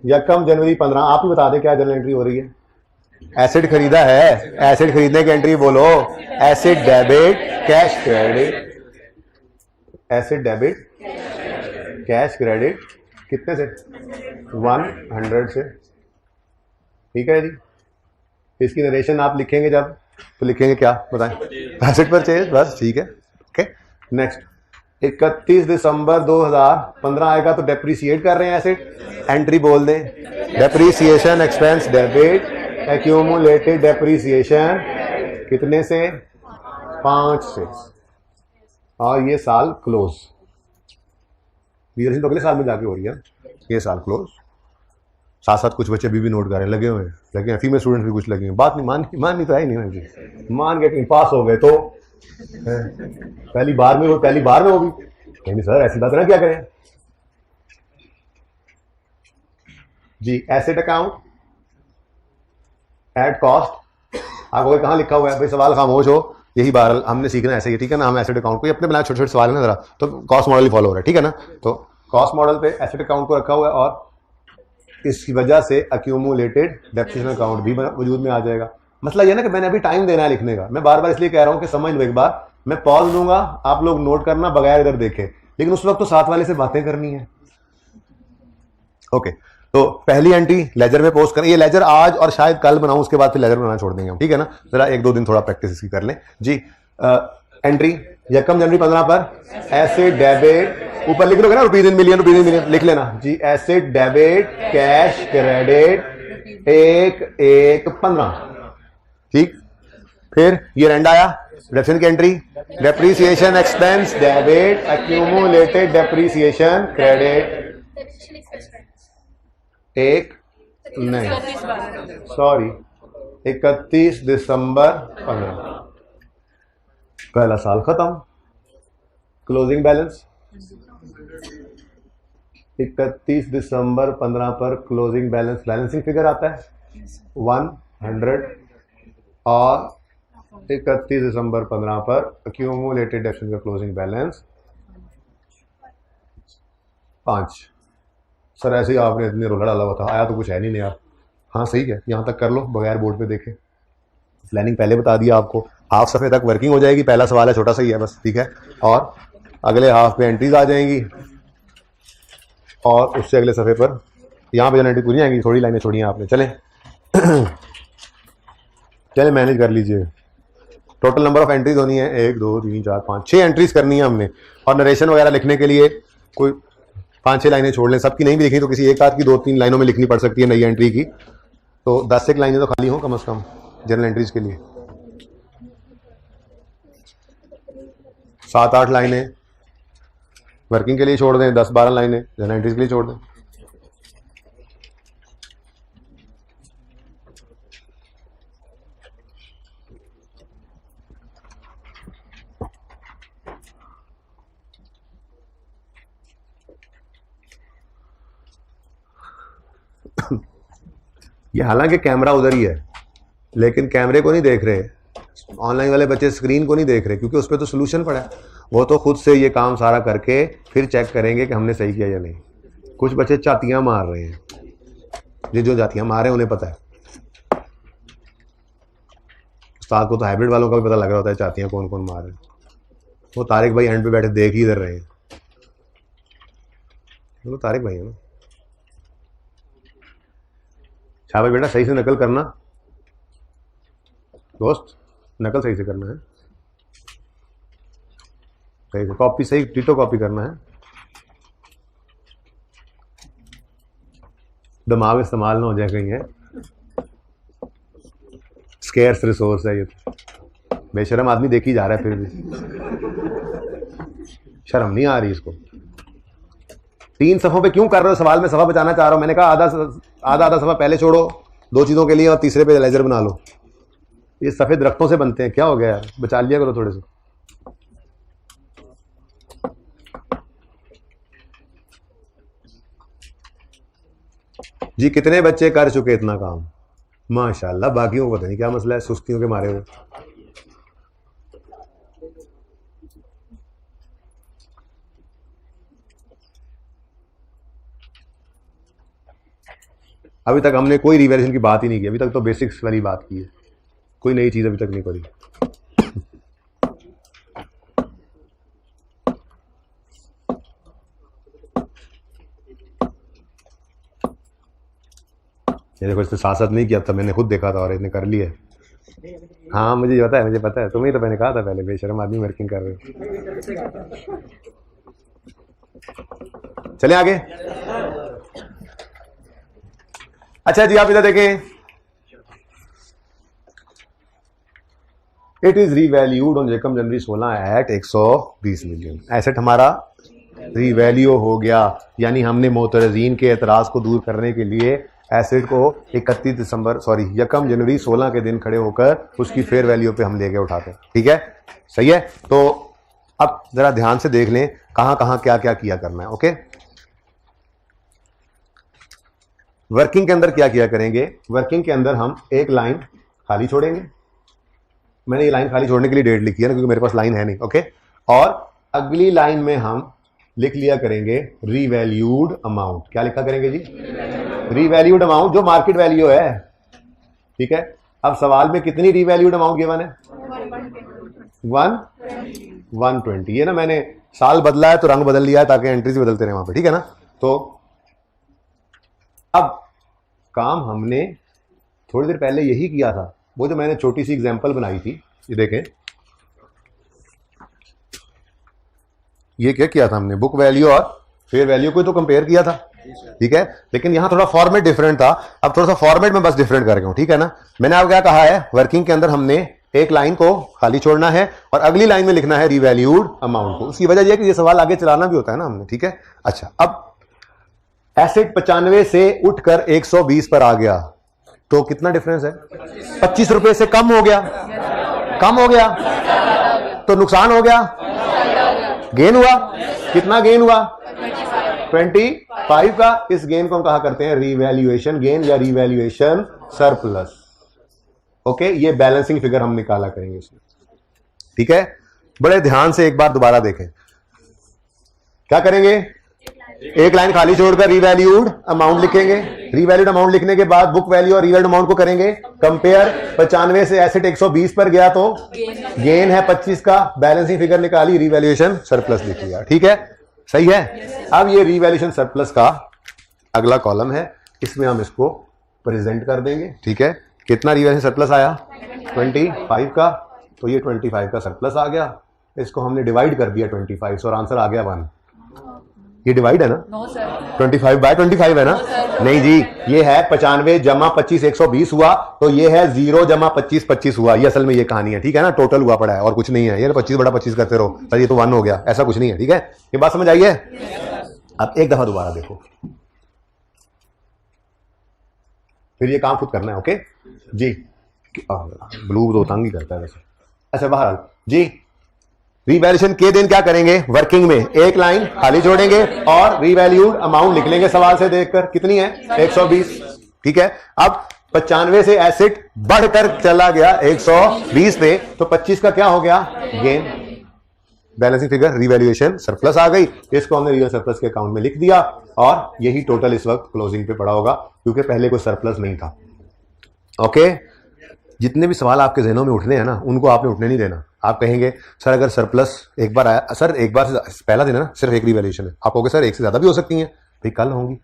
यकम जनवरी 15। आप ही बता दें क्या जनरल एंट्री हो रही है? एसेट खरीदा है, एसेट खरीदने की एंट्री बोलो। Asset debit cash credit, asset debit cash credit कितने से? 100 से, ठीक है जी। इसकी नरेशन आप लिखेंगे जब, तो लिखेंगे क्या बताएं? एसेट परचेज, बस ठीक है। ओके, नेक्स्ट 31 दिसंबर 2015 आएगा, तो डेप्रीशिएट कर रहे हैं एसेट, एंट्री बोल दें depreciation expense debit accumulated depreciation कितने से? 5 से, और ये साल क्लोज, तो अगले साल में जाके हो रही है, ये साल क्लोज। साथ साथ कुछ बच्चे भी नोट कर रहे हैं, लगे हुए हैं, फीमेल स्टूडेंट भी कुछ लगे हैं। बात नहीं माननी तो है ही नहीं, मान के पास हो गए तो पहली बार में वो भी नहीं सर ऐसी बात ना क्या करें जी। एसेट अकाउंट एट कॉस्ट, आपको कहाँ लिखा हुआ है भाई? सवाल खामोश हो, यही बार हमने सीखना है ऐसे ही, ठीक है ना। हम एसेट अकाउंट को अपने बनाए छोटे छोटे सवाल है ना जरा, तो कॉस्ट मॉडल ही फॉलो हो रहा है, ठीक है ना। तो कॉस्ट मॉडल पे एसेट अकाउंट को रखा हुआ है, और इसकी वजह से अक्यूमुलेटेड डेप्रिसिएशन अकाउंट भी वजूद में आ जाएगा। मसला यह ना कि मैंने अभी टाइम देना है लिखने का, मैं बार बार इसलिए कह रहा हूं कि समझ लो एक बार, मैं पॉज दूंगा, आप लोग नोट करना बगैर इधर देखे, लेकिन उस वक्त तो साथ वाले से बातें करनी है। ओके, तो पहली एंट्री लेजर में पोस्ट करें। ये लेजर आज और शायद कल बनाऊं, उसके बाद फिर लेजर बनाना छोड़ देंगे हम, ठीक है ना। जरा 1-2 दिन थोड़ा प्रैक्टिस इसकी कर लें जी। एंट्री यकम जनवरी 15 पर एसेट डेबिट, ऊपर लिख लोगे ना रुपीज इन मिलियन लिख लेना जी। एसेट डेबिट कैश क्रेडिट 1/1/15, ठीक। फिर ये रेंड आया, डेप्रिसिएशन की entry, depreciation expense debit accumulated depreciation credit, नहीं सॉरी 31 दिसंबर 15, पहला साल खत्म। क्लोजिंग बैलेंस 31 दिसंबर 15 पर क्लोजिंग बैलेंस, बैलेंसिंग फिगर आता है 100, और 31 दिसंबर 15 पर एक्यूमुलेटेड डेप्रिसिएशन का क्लोजिंग बैलेंस 5। सर ऐसे ही आपने इतने रोला डाला हुआ था, आया तो कुछ है नहीं नया। हाँ सही है, यहाँ तक कर लो बगैर बोर्ड पे देखे, प्लानिंग पहले बता दिया आपको। हाफ सफ़े तक वर्किंग हो जाएगी, पहला सवाल है छोटा सा ही है बस, ठीक है। और अगले हाफ पे एंट्रीज आ जाएंगी, और उससे अगले सफ़े पर यहाँ पे जो एंट्री पूरी आएंगी, थोड़ी लाइनें छोड़ी हैं आपने। चलें चलें मैनेज कर लीजिए। टोटल नंबर ऑफ एंट्रीज होनी है 1 2 3 4 5 6 एंट्रीज करनी है हमने, और नरेशन वगैरह लिखने के लिए कोई 5-6 लाइनें छोड़ लें। सबकी नहीं भी लिखनी तो किसी एक आध की 2-3 लाइनों में लिखनी पड़ सकती है नई एंट्री की, तो 10 लाइनें तो खाली हों कम से कम जनरल एंट्रीज के लिए। 7-8 लाइनें वर्किंग के लिए छोड़ दें, 10-12 लाइनें जनरल एंट्रीज के लिए छोड़ दें। ये हालांकि कैमरा उधर ही है, लेकिन कैमरे को नहीं देख रहे, ऑनलाइन वाले बच्चे स्क्रीन को नहीं देख रहे, क्योंकि उस पर तो सोल्यूशन पड़ा है। वो तो खुद से ये काम सारा करके फिर चेक करेंगे कि हमने सही किया या नहीं। कुछ बच्चे जातियां मार रहे हैं, ये जो जातियां मार रहे हैं उन्हें पता है। उस्ताद को तो हाइब्रिड वालों का भी पता लग रहा होता है जातियां कौन कौन मार रहे हैं। वो तारिक भाई एंड पे बैठे देख ही इधर रहे हैं। वो तारिक भाई है ना। शाबाश बेटा, सही से नकल करना दोस्त, नकल सही से करना है, सही से कॉपी, सही डिटो कॉपी करना है। दिमाग इस्तेमाल ना हो जाए कहीं, है स्केर्स रिसोर्स है ये तो। बेशरम आदमी देखी जा रहा है, फिर भी शर्म नहीं आ रही इसको। 3 सफ़ों पे क्यों कर रहे हो सवाल? में सफ़ा बचाना चाह रहा हूं। मैंने कहा आधा सफ़ा पहले छोड़ो 2 चीज़ों के लिए, और तीसरे पे लेजर बना लो। ये सफ़ेद दरख्तों से बनते हैं, क्या हो गया यार, बचा लिया करो थोड़े से। जी कितने बच्चे कर चुके इतना काम? माशाल्लाह। बाकियों को पता नहीं क्या मसला है, सुस्तियों के मारे हुए। अभी तक हमने कोई रिवैल्यूएशन की बात ही नहीं की, अभी तक तो बेसिक्स वाली बात की है, कोई नई चीज अभी तक नहीं पड़ी। ये देखो, इसने साथ साथ नहीं किया था, मैंने खुद देखा था और इसने कर लिया। हाँ मुझे पता है, तुम्हें तो मैंने कहा था पहले, बेशर्म आदमी वर्किंग कर रहे हो। चले आगे। अच्छा जी, आप इधर देखें, इट इज रीवैल्यूड ऑन जेकम जनवरी 16 एट 120 मिलियन। एसेट हमारा रीवैल्यू हो गया, यानी हमने मोतरजीन के एतराज को दूर करने के लिए एसेट को 1 जनवरी 16 के दिन खड़े होकर उसकी फेयर वैल्यू पे हम लेके उठाते हैं। ठीक है, सही है। तो अब जरा ध्यान से देख लें कहां कहां क्या क्या किया करना है। ओके, वर्किंग के अंदर क्या किया करेंगे? वर्किंग के अंदर हम एक लाइन खाली छोड़ेंगे। मैंने ये लाइन खाली छोड़ने के लिए डेट लिखी है ना, क्योंकि मेरे पास लाइन है नहीं। ओके, और अगली लाइन में हम लिख लिया करेंगे रीवैल्यूड अमाउंट। क्या लिखा करेंगे जी? रीवैल्यूड अमाउंट, जो मार्केट वैल्यू है। ठीक है, अब सवाल में कितनी रीवैल्यूड अमाउंट गिवन है? 120। ये ना मैंने साल बदला है तो रंग बदल लिया है ताकि एंट्रीज बदलते रहे वहां पे। ठीक है ना। तो अब काम हमने थोड़ी देर पहले यही किया था, वो जो मैंने छोटी सी एग्जांपल बनाई थी, ये देखें, ये क्या किया था हमने? बुक वैल्यू और फेयर वैल्यू को तो कंपेयर किया था। ठीक है, लेकिन यहां थोड़ा फॉर्मेट डिफरेंट था। अब थोड़ा सा फॉर्मेट में बस डिफरेंट कर रहा हूं। ठीक है ना। मैंने आपको क्या कहा है, वर्किंग के अंदर हमने एक लाइन को खाली छोड़ना है और अगली लाइन में लिखना है रीवैल्यूड अमाउंट को। उसकी वजह यह कि ये सवाल आगे चलाना भी होता है ना हमने। ठीक है, अच्छा, अब एसेट 95 से उठकर 120 पर आ गया तो कितना डिफरेंस है? 25 रुपए से कम हो गया। कम हो गया तो नुकसान हो गया, गेन हुआ। कितना गेन हुआ? 25 का। इस गेन को हम कहा करते हैं रीवैल्यूएशन गेन या रीवैल्यूएशन सरप्लस। ओके, ये बैलेंसिंग फिगर हम निकाला करेंगे इसमें। ठीक है, बड़े ध्यान से एक बार दोबारा देखें। क्या करेंगे? एक लाइन खाली छोड़कर रीवैल्यूड अमाउंट लिखेंगे। रीवैल्यूड अमाउंट लिखने के बाद बुक वैल्यू और रीवैल्यूड अमाउंट को करेंगे कंपेयर। 95 से एसेट 120 पर गया तो गेन है 25 का, बैलेंसिंग फिगर निकाली, रीवैल्यूएशन सरप्लस लिख लिया। ठीक है, सही है। अब ये रीवैल्यूएशन सरप्लस का अगला कॉलम है, इसमें हम इसको प्रेजेंट कर देंगे। ठीक है, कितना रीवैल्यूएशन सरप्लस आया? 25 का। तो ये 25 का सरप्लस आ गया, इसको हमने डिवाइड कर दिया 25 से और आंसर आ गया 1। ये डिवाइड है ना? No sir. 25/25 है ना? नहीं जी, ये है 95 जमा 25 120 हुआ, तो ये है 0 जमा 25 25 हुआ। ये असल में ये कहानी है। ठीक है ना, टोटल हुआ पड़ा है और कुछ नहीं है। ये 25/25 करते रहो सर, ये तो 1 हो गया, ऐसा कुछ नहीं है। ठीक है, ये बात समझ आई है? अब एक दफा दोबारा देखो, फिर ये काम खुद करना है। ओके जी, ब्लू तो तंग ही करता है वैसे। अच्छा, बहरहाल जी, रीवैल्यूएशन के दिन क्या करेंगे? वर्किंग में एक लाइन खाली छोड़ेंगे और रीवैल्यूड अमाउंट लिख लेंगे सवाल से देखकर। कितनी है? 120। ठीक है, अब 95 से एसेट बढ़कर चला गया 120 पे, तो 25 का क्या हो गया? Gain. Balancing figure revaluation surplus आ गई, इसको हमने रियल सरप्लस के अकाउंट में लिख दिया और यही टोटल इस वक्त क्लोजिंग पे पड़ा होगा, क्योंकि पहले कोई सरप्लस नहीं था। ओके, जितने भी सवाल आपके जहनों में उठने हैं ना, उनको आपने उठने नहीं देना। आप कहेंगे सर अगर सरप्लस एक बार आया, सर एक बार से पहला दिन है ना, सिर्फ एक रिवैल्यूएशन है। आप कहोगे सर एक से ज्यादा भी हो सकती हैं, भाई कल होंगी,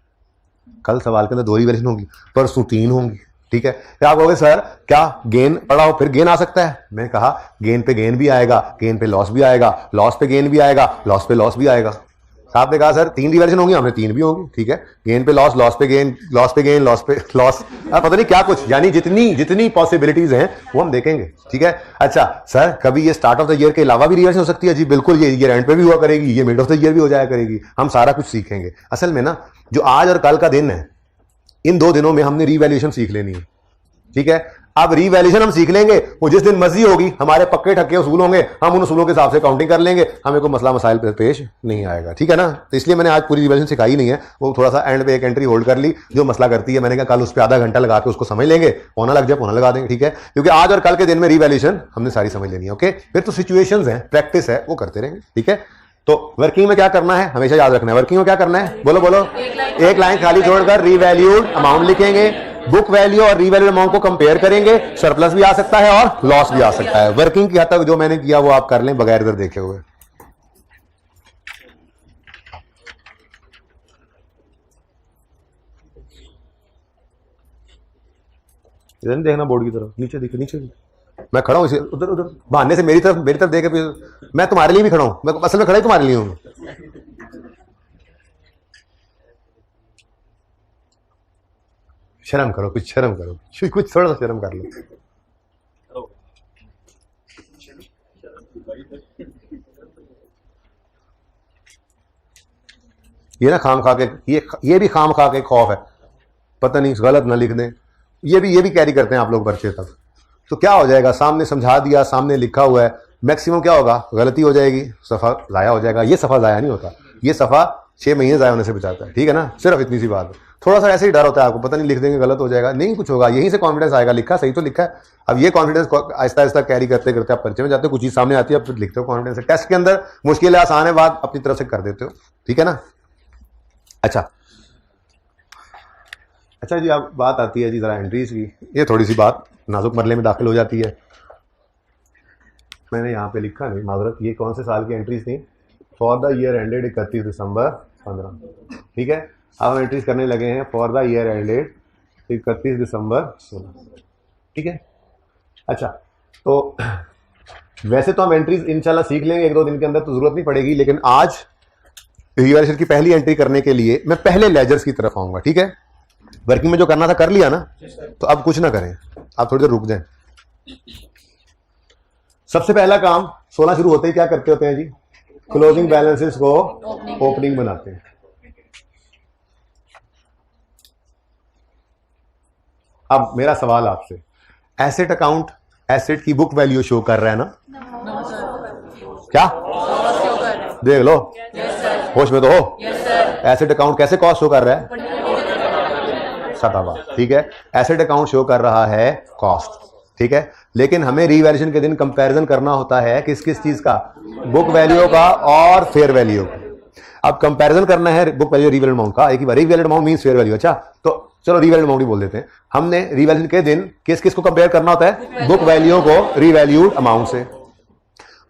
कल सवाल के अंदर 2 रिवैल्यूएशन होंगी, परसों 3 होंगी, ठीक है। या आप कहोगे सर क्या गेन पड़ा हो, फिर गेन आ सकता है। मैंने कहा गेन पे गेन भी आएगा, गेन पे लॉस भी आएगा, लॉस पे गेन भी आएगा, लॉस पे लॉस भी आएगा। आपने कहा सर 3 रिवैल्यूएशन होंगी, हमने 3 भी होंगी, ठीक है। गेन पे लॉस, लॉस पे गेन, लॉस पे गेन, लॉस पे लॉस, पता नहीं क्या कुछ, यानी जितनी पॉसिबिलिटीज हैं वो हम देखेंगे, ठीक है। अच्छा सर कभी ये स्टार्ट ऑफ द ईयर के अलावा भी रिवैल्यूएशन हो सकती है? जी बिल्कुल, ये एंड पे भी हुआ करेगी, ये मिड ऑफ द ईयर भी हो जाया करेगी, हम सारा कुछ सीखेंगे। असल में ना जो आज और कल का दिन है, इन 2 दिनों में हमने रिवैल्यूएशन सीख लेनी है, ठीक है। अब रिवैल्यूएशन हम सीख लेंगे, वो जिस दिन मर्जी होगी, हमारे पक्के ठक्के उसूल होंगे, हम उन उसूलों के हिसाब से काउंटिंग कर लेंगे, हमें कोई मसला मसाइल पेश नहीं आएगा, ठीक है ना। तो इसलिए मैंने आज पूरी रिवैल्यूएशन सिखाई नहीं है, वो थोड़ा सा एंड पे एक एंट्री होल्ड कर ली, जो मसला करती है मैंने कहा कल उस पर आधा घंटा लगा के उसको समझ लेंगे, पौना लग जाए पौना लगा देंगे, ठीक है। क्योंकि आज और कल के दिन में रिवैल्यूएशन हमने सारी समझ लेनी है, ओके। फिर तो सिचुएशंस हैं, प्रैक्टिस है, वो करते रहेंगे, ठीक है। तो वर्किंग में क्या करना है, हमेशा याद रखना है। वर्किंग में क्या करना है, बोलो बोलो, एक लाइन खाली छोड़कर रिवैल्यूड अमाउंट लिखेंगे, बुक वैल्यू और रिवैल्यूड अमाउंट को कंपेयर करेंगे, सरप्लस भी आ सकता है और लॉस भी आ सकता है। वर्किंग की हद तक जो मैंने किया वो आप कर लें बगैर इधर देखे हुए। इधर नहीं देखना बोर्ड की तरफ, नीचे दिखे, नीचे दिखे। मैं खड़ा हूं इसे उधर उधर बहाने से मेरी तरफ देखे, मैं तुम्हारे लिए भी खड़ा हूं, मैं असल में खड़ा ही तुम्हारे लिए हूं। शर्म करो, कुछ शर्म करो, कुछ थोड़ा सा शर्म कर लो। ये ना खाम खा के, ये भी खाम खा के खौफ है, पता नहीं गलत ना लिख दें, ये भी कैरी करते हैं आप लोग पर्चे तक। तो क्या हो जाएगा, सामने समझा दिया, सामने लिखा हुआ है, मैक्सिमम क्या होगा, गलती हो जाएगी, सफ़ा ज़ाया हो जाएगा। ये सफ़ा ज़ाया नहीं होता, ये सफ़ा 6 महीने ज़ाया होने से बचाता है, ठीक है ना। सिर्फ इतनी सी बात है, थोड़ा सा ऐसे ही डर होता है आपको, पता नहीं लिख देंगे गलत हो जाएगा, नहीं कुछ होगा, यहीं से कॉन्फिडेंस आएगा, लिखा सही तो लिखा है। अब ये कॉन्फिडेंस आहिस्ता आहिस्ता कैरी करते करते आप पर्चे में जाते हो, कुछ चीज़ सामने आती है, आप लिखते हो कॉन्फिडेंस से। टेस्ट के अंदर मुश्किल है, आसान है, बात अपनी तरफ से कर देते हो, ठीक है ना। अच्छा जी, अब बात आती है जी जरा एंट्रीज की। ये थोड़ी सी बात नाजुक मरले में दाखिल हो जाती है। मैंने यहाँ पे लिखा नहीं, माजरत, ये कौन से साल की एंट्रीज थी, फॉर द ईयर एंडेड 31 दिसंबर 15, ठीक है। अब हम एंट्रीज करने लगे हैं फॉर द ईयर एंडेड 31 दिसंबर 16, ठीक है। अच्छा, तो वैसे तो हम एंट्रीज इंशाल्लाह सीख लेंगे 1-2 दिन के अंदर, तो जरूरत नहीं पड़ेगी, लेकिन आज रिवैल्यूएशन की पहली एंट्री करने के लिए मैं पहले लेजर्स की तरफ आऊंगा, ठीक है। वर्किंग में जो करना था कर लिया ना, तो अब कुछ ना करें, आप थोड़ी देर रुक जाएं। सबसे पहला काम 16 शुरू होते ही क्या करते होते हैं जी, क्लोजिंग बैलेंसेस को ओपनिंग बनाते हैं। अब मेरा सवाल आपसे, एसेट अकाउंट एसेट की बुक वैल्यू शो कर रहा है ना? क्या देख लो, होश में तो हो। एसेट अकाउंट कैसे कॉस्ट शो कर रहा है? सतावा, ठीक है। एसेट अकाउंट शो कर रहा है कॉस्ट, ठीक है। लेकिन हमें रिवैल्यूएशन के दिन कंपैरिजन करना होता है किस किस चीज का, बुक वैल्यू का और फेयर वैल्यू का। अब कंपैरिजन करना है बुक वैल्यू रिवैल्यूड अमाउंट का, एक ही बार revalued amount means fair value. अच्छा, तो चलो रिवैल्यूड अमाउंट ही बोल देते हैं। हमने रिवैल्यूएशन के दिन किस किस को कंपेयर करना होता है, बुक वैल्यू को रिवैल्यूड अमाउंट से।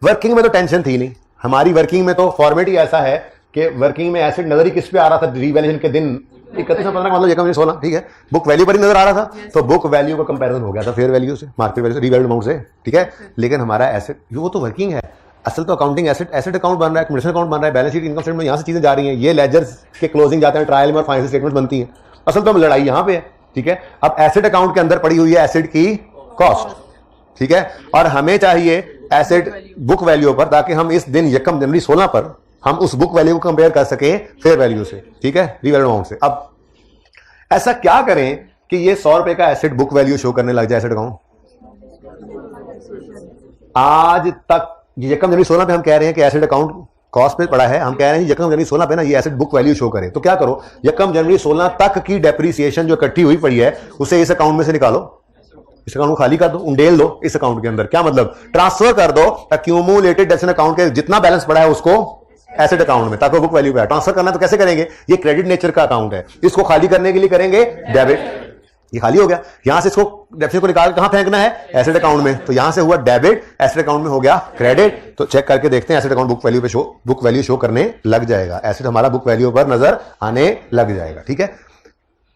वर्किंग में तो टेंशन थी नहीं, हमारी वर्किंग में तो फॉर्मेट ही ऐसा है कि वर्किंग में एसेट नजर ही किस पे आ रहा था, रिवैल्यूएशन के दिन 31/15 मतलब 1/16, ठीक है। बुक वैल्यू पर ही नजर आ रहा था, तो बुक वैल्यू का कंपैरिजन हो गया था फेयर वैल्यू से, मार्केट वैल्यू से, रिवैल्यूड अमाउंट से, ठीक है। लेकिन हमारा एसेट वो तो वर्किंग है, असल तो अकाउंटिंग एसेट अकाउंट बन रहा है, कमर्शियल अकाउंट बन रहा है, बैलेंस शीट, इनकम स्टेटमेंट, यहाँ से चीजें जा रही हैं, ये लेजर्स के क्लोजिंग जाते हैं, ट्रायल में और फाइनेंशियल स्टेटमेंट बनती हैं। असल तो हम लड़ाई यहाँ पे है, ठीक है। अब एसेट अकाउंट के अंदर पड़ी हुई है एसेट की कॉस्ट, ठीक है, और हमें चाहिए एसेट बुक वैल्यू पर, ताकि हम इस दिन 1 जनवरी 16 पर हम उस बुक वैल्यू को कंपेयर कर सके फेयर वैल्यू से, ठीक है, रिवैल्यूड अमाउंट से। अब ऐसा क्या करें कि ये 100 रुपए का एसेट बुक वैल्यू शो करने लग जाए एसेट अकाउंट? आज तक 1 जनवरी 16 पे हम कह रहे हैं कि एसेट अकाउंट कॉस्ट पे पड़ा है, हम कह रहे हैं यकम जनवरी 16 पे ना ये एसेट बुक वैल्यू शो करे, तो क्या करो, यकम जनवरी 16 तक की डेप्रीसिएशन जो इकट्ठी हुई पड़ी है उसे इस अकाउंट में से निकालो, इस अकाउंट को खाली कर दो, उंडेल दो इस अकाउंट के अंदर। क्या मतलब, ट्रांसफर कर दो एक्यूमुलेटेड डेप्ट अकाउंट के जितना बैलेंस पड़ा है उसको एसेट अकाउंट में, ताकि बुक वैल्यू पे ट्रांसफर करना है तो कैसे करेंगे, ये क्रेडिट नेचर का अकाउंट है, इसको खाली करने के लिए करेंगे डेबिट, ये खाली हो गया, यहां से इसको डेफिसिट को निकाल कहां फेंकना है, एसेट अकाउंट में, तो यहां से हुआ डेबिट, एसेट अकाउंट में हो गया क्रेडिट। तो चेक करके देखते हैं एसेट अकाउंट बुक वैल्यू पे बुक वैल्यू शो करने लग जाएगा, एसेट हमारा बुक वैल्यू पर नजर आने लग जाएगा। ठीक है,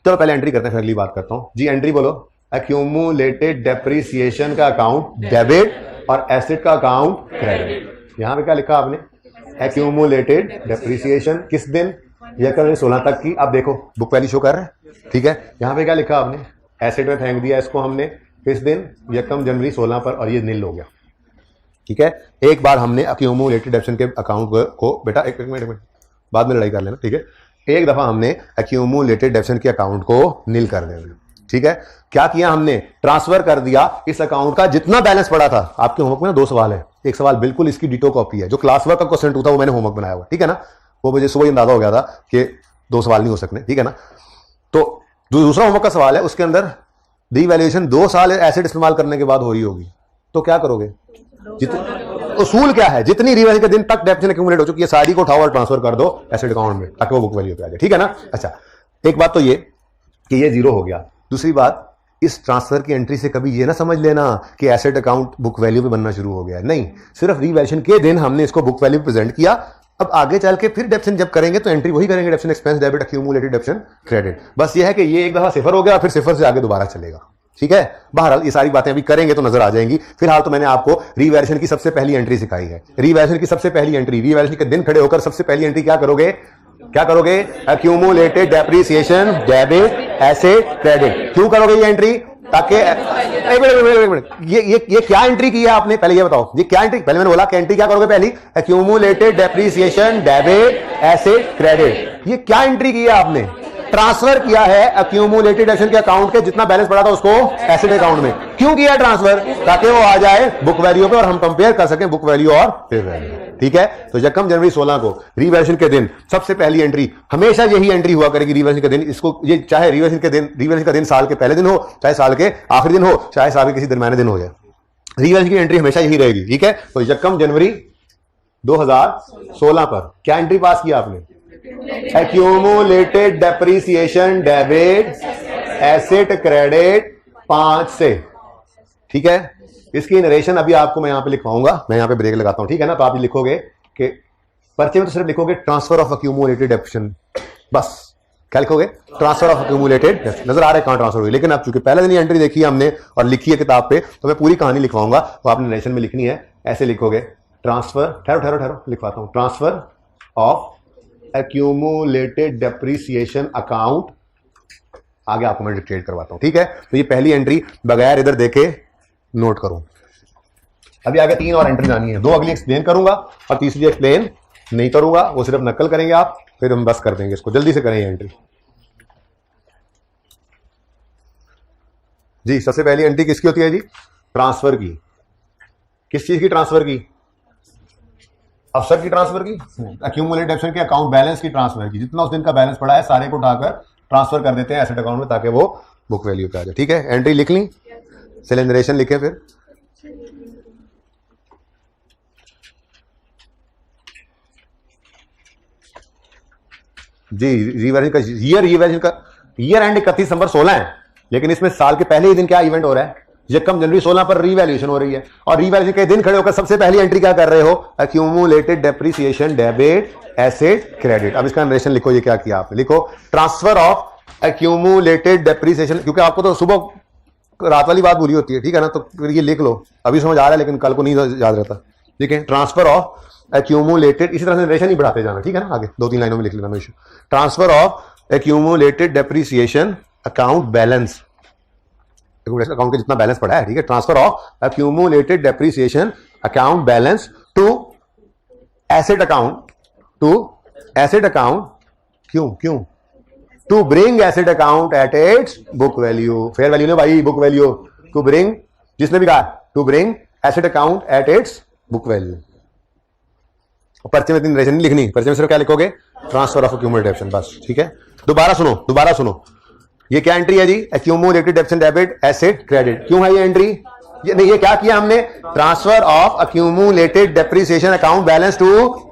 चलो पहले एंट्री करते हैं, फिर अगली बात करता हूं जी। एंट्री बोलो, एक्यूमुलेटेड डेप्रीसिएशन का अकाउंट डेबिट और एसेट का अकाउंट क्रेडिट। यहां पे क्या लिखा आपने, एक्यूमुलेटेड डेप्रीसिएशन किस दिन, यकम 16 तक की। अब देखो बुक वैल्यू शो कर रहे हैं, ठीक है। यहां पे क्या लिखा आपने, एसेट में फेंक दिया इसको हमने किस दिन, यकम जनवरी 16 पर, और ये नील हो गया। ठीक है, एक बार हमने एक्यूमुलेटेड डेप्ट के अकाउंट को बेटा एक मिनट बाद में लड़ाई कर लेना, ठीक है। एक दफा हमने एक्यूमुलेटेड डेप्ट के अकाउंट को नील कर देना, ठीक है। क्या किया हमने, ट्रांसफर कर दिया इस अकाउंट का जितना बैलेंस पड़ा था। आपके होमवर्क में ना 2 सवाल है, एक सवाल बिल्कुल इसकी डिटो कॉपी है, जो क्लास वर्क का क्वेश्चन 2 था वो मैंने होमवर्क बनाया हुआ, ठीक है ना। वो मुझे सुबह ही अंदाजा हो गया था कि 2 सवाल नहीं हो सकते, ठीक है ना। तो जो दूसरा होमवर्क का सवाल है उसके अंदर रीवैल्यूएशन 2 साल एसेट इस्तेमाल करने के बाद हो रही होगी, तो क्या करोगे, उसूल क्या है, जितनी रीवैल्यूएशन के दिन तक डेप्ट एक्यूमुलेट हो चुकी है सारी को उठाओ और ट्रांसफर कर दो एसेट अकाउंट में, ताकि वो बुक वैल्यू पे आ जाए, ठीक है ना। अच्छा, एक बात तो ये कि ये 0 हो गया। दूसरी बात, इस ट्रांसफर की एंट्री से कभी ये ना समझ लेना कि एसेट अकाउंट बुक वैल्यू पे बनना शुरू हो गया है, नहीं, सिर्फ रीवैल्यूएशन के दिन हमने इसको बुक वैल्यू प्रेजेंट किया। अब आगे चल के फिर डेप्शन जब करेंगे तो एंट्री वही करेंगे, डेप्शन एक्सपेंस डेबिट एक्यूमुलेटेड डेप्शन क्रेडिट। बस ये है कि ये एक दफा 0 हो गया, फिर 0 से आगे दोबारा चलेगा, ठीक है। बहरहाल ये सारी बातें अभी करेंगे तो नजर आ जाएंगी। फिलहाल तो मैंने आपको रीवैल्यूएशन की सबसे पहली एंट्री सिखाई है। रीवैल्यूएशन की सबसे पहली एंट्री, रीवैल्यूएशन के दिन खड़े होकर सबसे पहली एंट्री क्या करोगे, क्या करोगे, accumulated depreciation debit asset credit. क्यों करोगे ये एंट्री, ताकि एक मिनट, ये क्या एंट्री की है आपने, पहले ये बताओ, ये क्या एंट्री, पहले मैंने बोला कि एंट्री क्या करोगे, पहली accumulated depreciation debit asset credit. ये क्या एंट्री की है आपने, ट्रांसफर किया है एक्यूमुलेटेड एसेट के अकाउंट के जितना बैलेंस पड़ा था उसको एसेट अकाउंट में। क्यों किया ट्रांसफर, ताकि वो आ जाए बुक वैल्यू पे और हम कंपेयर कर सकें बुक वैल्यू और फेयर वैल्यू, ठीक है। तो यकम जनवरी 16 को रीवैल्यूएशन के दिन सबसे पहली एंट्री, हमेशा यही एंट्री हुआ करेगी रीवैल्यूएशन के दिन। इसको ये चाहे रीवैल्यूएशन का दिन साल के पहले दिन हो, चाहे साल के आखिरी दिन हो, चाहे साल के किसी दरमियाने दिन हो जाए, रीवैल्यूएशन की एंट्री हमेशा यही रहेगी, ठीक है। तो यकम जनवरी 2016 पर क्या एंट्री पास किया आपने, accumulated depreciation debit asset credit 5 से, ठीक है। इसकी नरेशन अभी आपको मैं यहां पे लिखवाऊंगा, मैं यहां पे ब्रेक लगाता हूं, ठीक है ना। तो आप ये लिखोगे कि पर्चे में तो सिर्फ लिखोगे ट्रांसफर ऑफ एक्यूमुलेटेड डेप्शन, बस क्या लिखोगे, ट्रांसफर ऑफ एक्यूमुलेटेड डेप्शन। नजर आ रहा है कहां ट्रांसफर हुई, लेकिन अब चूंकि पहले दिन ही एंट्री देखी है हमने और लिखी है किताब पे, तो मैं पूरी कहानी लिखवाऊंगा, तो आपने नरेशन में लिखनी है। ऐसे लिखोगे, ट्रांसफर, ठहरो लिखवाता हूं, transfer of accumulated depreciation account, आगे आपको मैं डिक्टेट करवाता हूं, ठीक है। तो ये पहली एंट्री बगैर इधर देखे नोट करो। अभी आगे 3 और एंट्री आनी है, 2 अगली एक्सप्लेन करूंगा और तीसरी एक्सप्लेन नहीं करूंगा, वो सिर्फ नकल करेंगे आप, फिर हम बस कर देंगे इसको। जल्दी से करें ये एंट्री जी। सबसे पहली एंट्री किसकी होती है जी, ट्रांसफर की। किस चीज की ट्रांसफर की, अफसर की ट्रांसफर की, एक्यूमुलेटेड डेप्शन के अकाउंट बैलेंस की ट्रांसफर की। जितना उस दिन का बैलेंस पड़ा है सारे को उठाकर ट्रांसफर कर देते हैं एसेट अकाउंट में, ताकि वो बुक वैल्यू पे आ जाए, ठीक है। एंट्री लिख ली, सिलेंडरेशन लिखे फिर जी। रीवैल्यूएशन का ईयर एंड 31 दिसंबर 16 है, लेकिन इसमें साल के पहले ही दिन क्या इवेंट हो रहा है, यकम जनवरी 16 पर रीवैल्यूएशन हो रही है। और रीवैल्यूएशन के दिन खड़े होकर सबसे पहली एंट्री क्या कर रहे हो, accumulated depreciation debit asset credit. अब इसका नरेशन लिखो, ये क्या किया आपने, लिखो ट्रांसफर ऑफ एक्यूमुलेटेड डेप्रीसिएशन, क्योंकि आपको तो सुबह रात वाली बात भूली होती है, ठीक है ना। तो फिर ये लिख लो, अभी समझ आ रहा है लेकिन कल को नहीं याद रहता, ठीक है। ट्रांसफर ऑफ एक्यूमुलेटेड, इसी तरह से नरेशन ही बढ़ाते जाना, ठीक है ना। आगे 2-3 लाइनों में लिख लेना हमेशा, transfer of accumulated depreciation account balance, account के जितना बैलेंस पड़ा है, ठीक है। Transfer of accumulated depreciation account balance to asset account, क्यों to bring asset account at its book value, fair value ने भाई, बुक वैल्यू, टू ब्रिंग, जिसने भी कहा to bring asset account at its book value. पर्चे में इतनी narration नहीं लिखनी, पर्चे में सिर्फ क्या लिखोगे, ट्रांसफर ऑफ एक्यूमुलेटेड डेप्शन, बस। ठीक है, दोबारा सुनो, ये क्या एंट्री है जी, accumulated depreciation debit asset credit. क्यों है ये एंट्री, ये क्या किया हमने, transfer of accumulated depreciation account balance to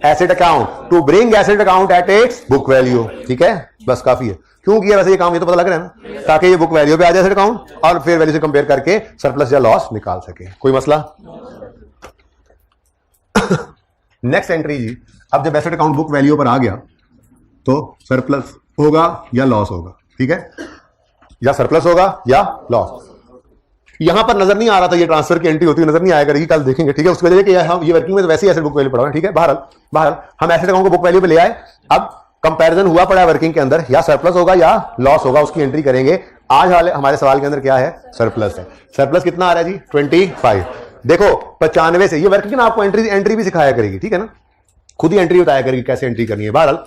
asset account to bring asset account at its book value. ठीक है, बस काफी है। क्यों किया वैसे ये काम, ये तो पता लग रहा है ना, ताकि ये बुक वैल्यू पे आ जाए एसेट अकाउंट और फेयर वैल्यू से कंपेयर करके सरप्लस या लॉस निकाल सके। कोई मसला? नेक्स्ट एंट्री जी, अब जब एसेट अकाउंट बुक वैल्यू पर आ गया तो सरप्लस होगा या लॉस होगा। ठीक है, या सरप्लस होगा या लॉस। यहां पर नजर नहीं आ रहा था, ये ट्रांसफर की एंट्री होती है, नजर नहीं आया करेगी, कल देखेंगे। ठीक है, उसकी वजह कि हम ये वर्किंग में तो वैसे ही एसेट बुक वैल्यू पड़ा है। ठीक है, बहरहाल हम एसेट अकाउंट को बुक वैल्यू पे ले आए, अब कंपैरिजन हुआ पड़ा है वर्किंग के अंदर, या सरप्लस होगा या लॉस होगा, उसकी एंट्री करेंगे। आज वाले हमारे सवाल के अंदर क्या है, सरप्लस है। सरप्लस कितना आ रहा है जी, 25। देखो 95 से ये वर्किंग ना आपको एंट्री भी सिखाया करेगी। ठीक है ना, खुद ही एंट्री बताया करेगी कैसे एंट्री करनी है। बहरहाल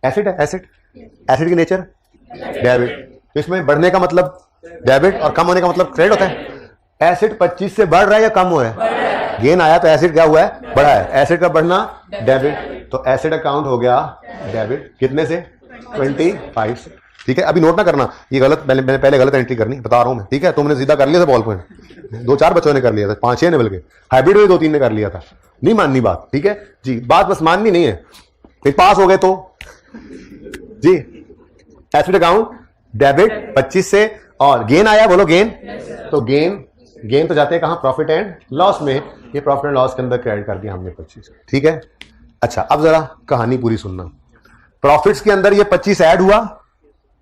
एसेट है, एसेट की नेचर डेबिट, तो इसमें बढ़ने का मतलब डेबिट और कम होने का मतलब क्रेडिट होता है। एसेट 25 से बढ़ रहा है या कम हो रहा है, गेन आया तो एसेट क्या हुआ है, बढ़ा है। एसेट का बढ़ना डेबिट, तो एसेट अकाउंट हो गया डेबिट कितने से, 25 से। ठीक है, अभी नोट ना करना, ये गलत, मैंने पहले गलत एंट्री करनी बता रहा हूं मैं। ठीक है, तुमने सीधा कर लिया था बॉल पॉइंट, 2-4 बच्चों ने कर लिया था, 5-6 ने, बल्कि हाइब्रिड में 2-3 ने कर लिया था। नहीं माननी बात, ठीक है जी, बात बस माननी नहीं है, फिर पास हो गए तो जी। एसेट अकाउंट डेबिट 25 से, और गेन आया, बोलो गेन, तो गेन तो जाते हैं कहां, प्रॉफिट एंड लॉस में। ये प्रॉफिट एंड लॉस के अंदर क्रेडिट कर दिया हमने 25। ठीक है, अच्छा अब जरा कहानी पूरी सुनना। प्रॉफिट्स के अंदर ये 25 ऐड हुआ,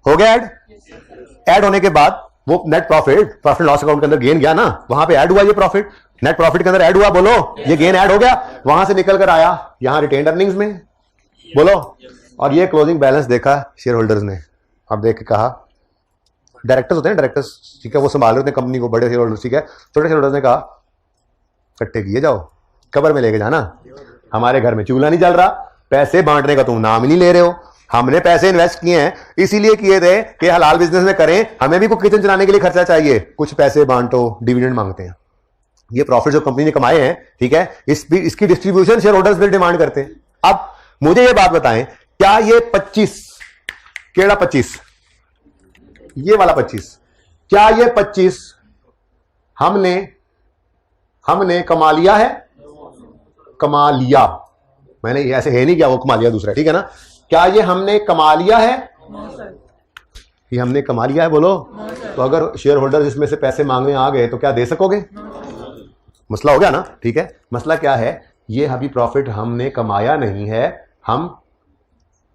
हो गया ऐड होने के बाद वो नेट प्रॉफिट लॉस अकाउंट के अंदर गेन गया ना, वहां पे ऐड हुआ ये प्रॉफिट, नेट प्रॉफिट के अंदर ऐड हुआ, बोलो ये गेन ऐड हो गया, वहां से निकल कर आया यहां रिटेन्ड अर्निंग्स में, बोलो। और ये क्लोजिंग बैलेंस देखा शेयर होल्डर्स ने, अब देख के कहा, डायरेक्टर्स होते हैं डायरेक्टर्स, ठीक है, वो संभाल रहे होते हैं कंपनी को, बड़े शेयर होल्डर्स, ठीक है, छोटे शेयर होल्डर्स ने कहा इकट्ठे किए जाओ, कब्र में लेके जाना, हमारे घर में चूल्हा नहीं जल रहा, पैसे बांटने का तुम नाम ही नहीं ले रहे हो, हमने पैसे इन्वेस्ट किए हैं, इसीलिए किए थे कि हलाल बिजनेस में करें, हमें भी कुछ किचन चलाने के लिए खर्चा चाहिए, कुछ पैसे बांटो, डिविडेंड मांगते हैं। ये प्रॉफिट जो कंपनी ने कमाए हैं, ठीक है, इसकी distribution share holders bill demand करते हैं। अब मुझे ये बात बताएं, क्या ये 25, केड़ा 25, ये वाला 25, क्या ये 25 हमने कमा लिया है, कमा लिया, मैंने ऐसे है नहीं क्या वो कमा लिया दूसरा, ठीक है ना, क्या ये हमने कमा लिया है, ये हमने कमा लिया है, बोलो। तो अगर शेयर होल्डर इसमें से पैसे मांगने आ गए तो क्या दे सकोगे, मसला हो गया ना, ठीक है। मसला क्या है, ये अभी प्रॉफिट हमने कमाया नहीं है, हम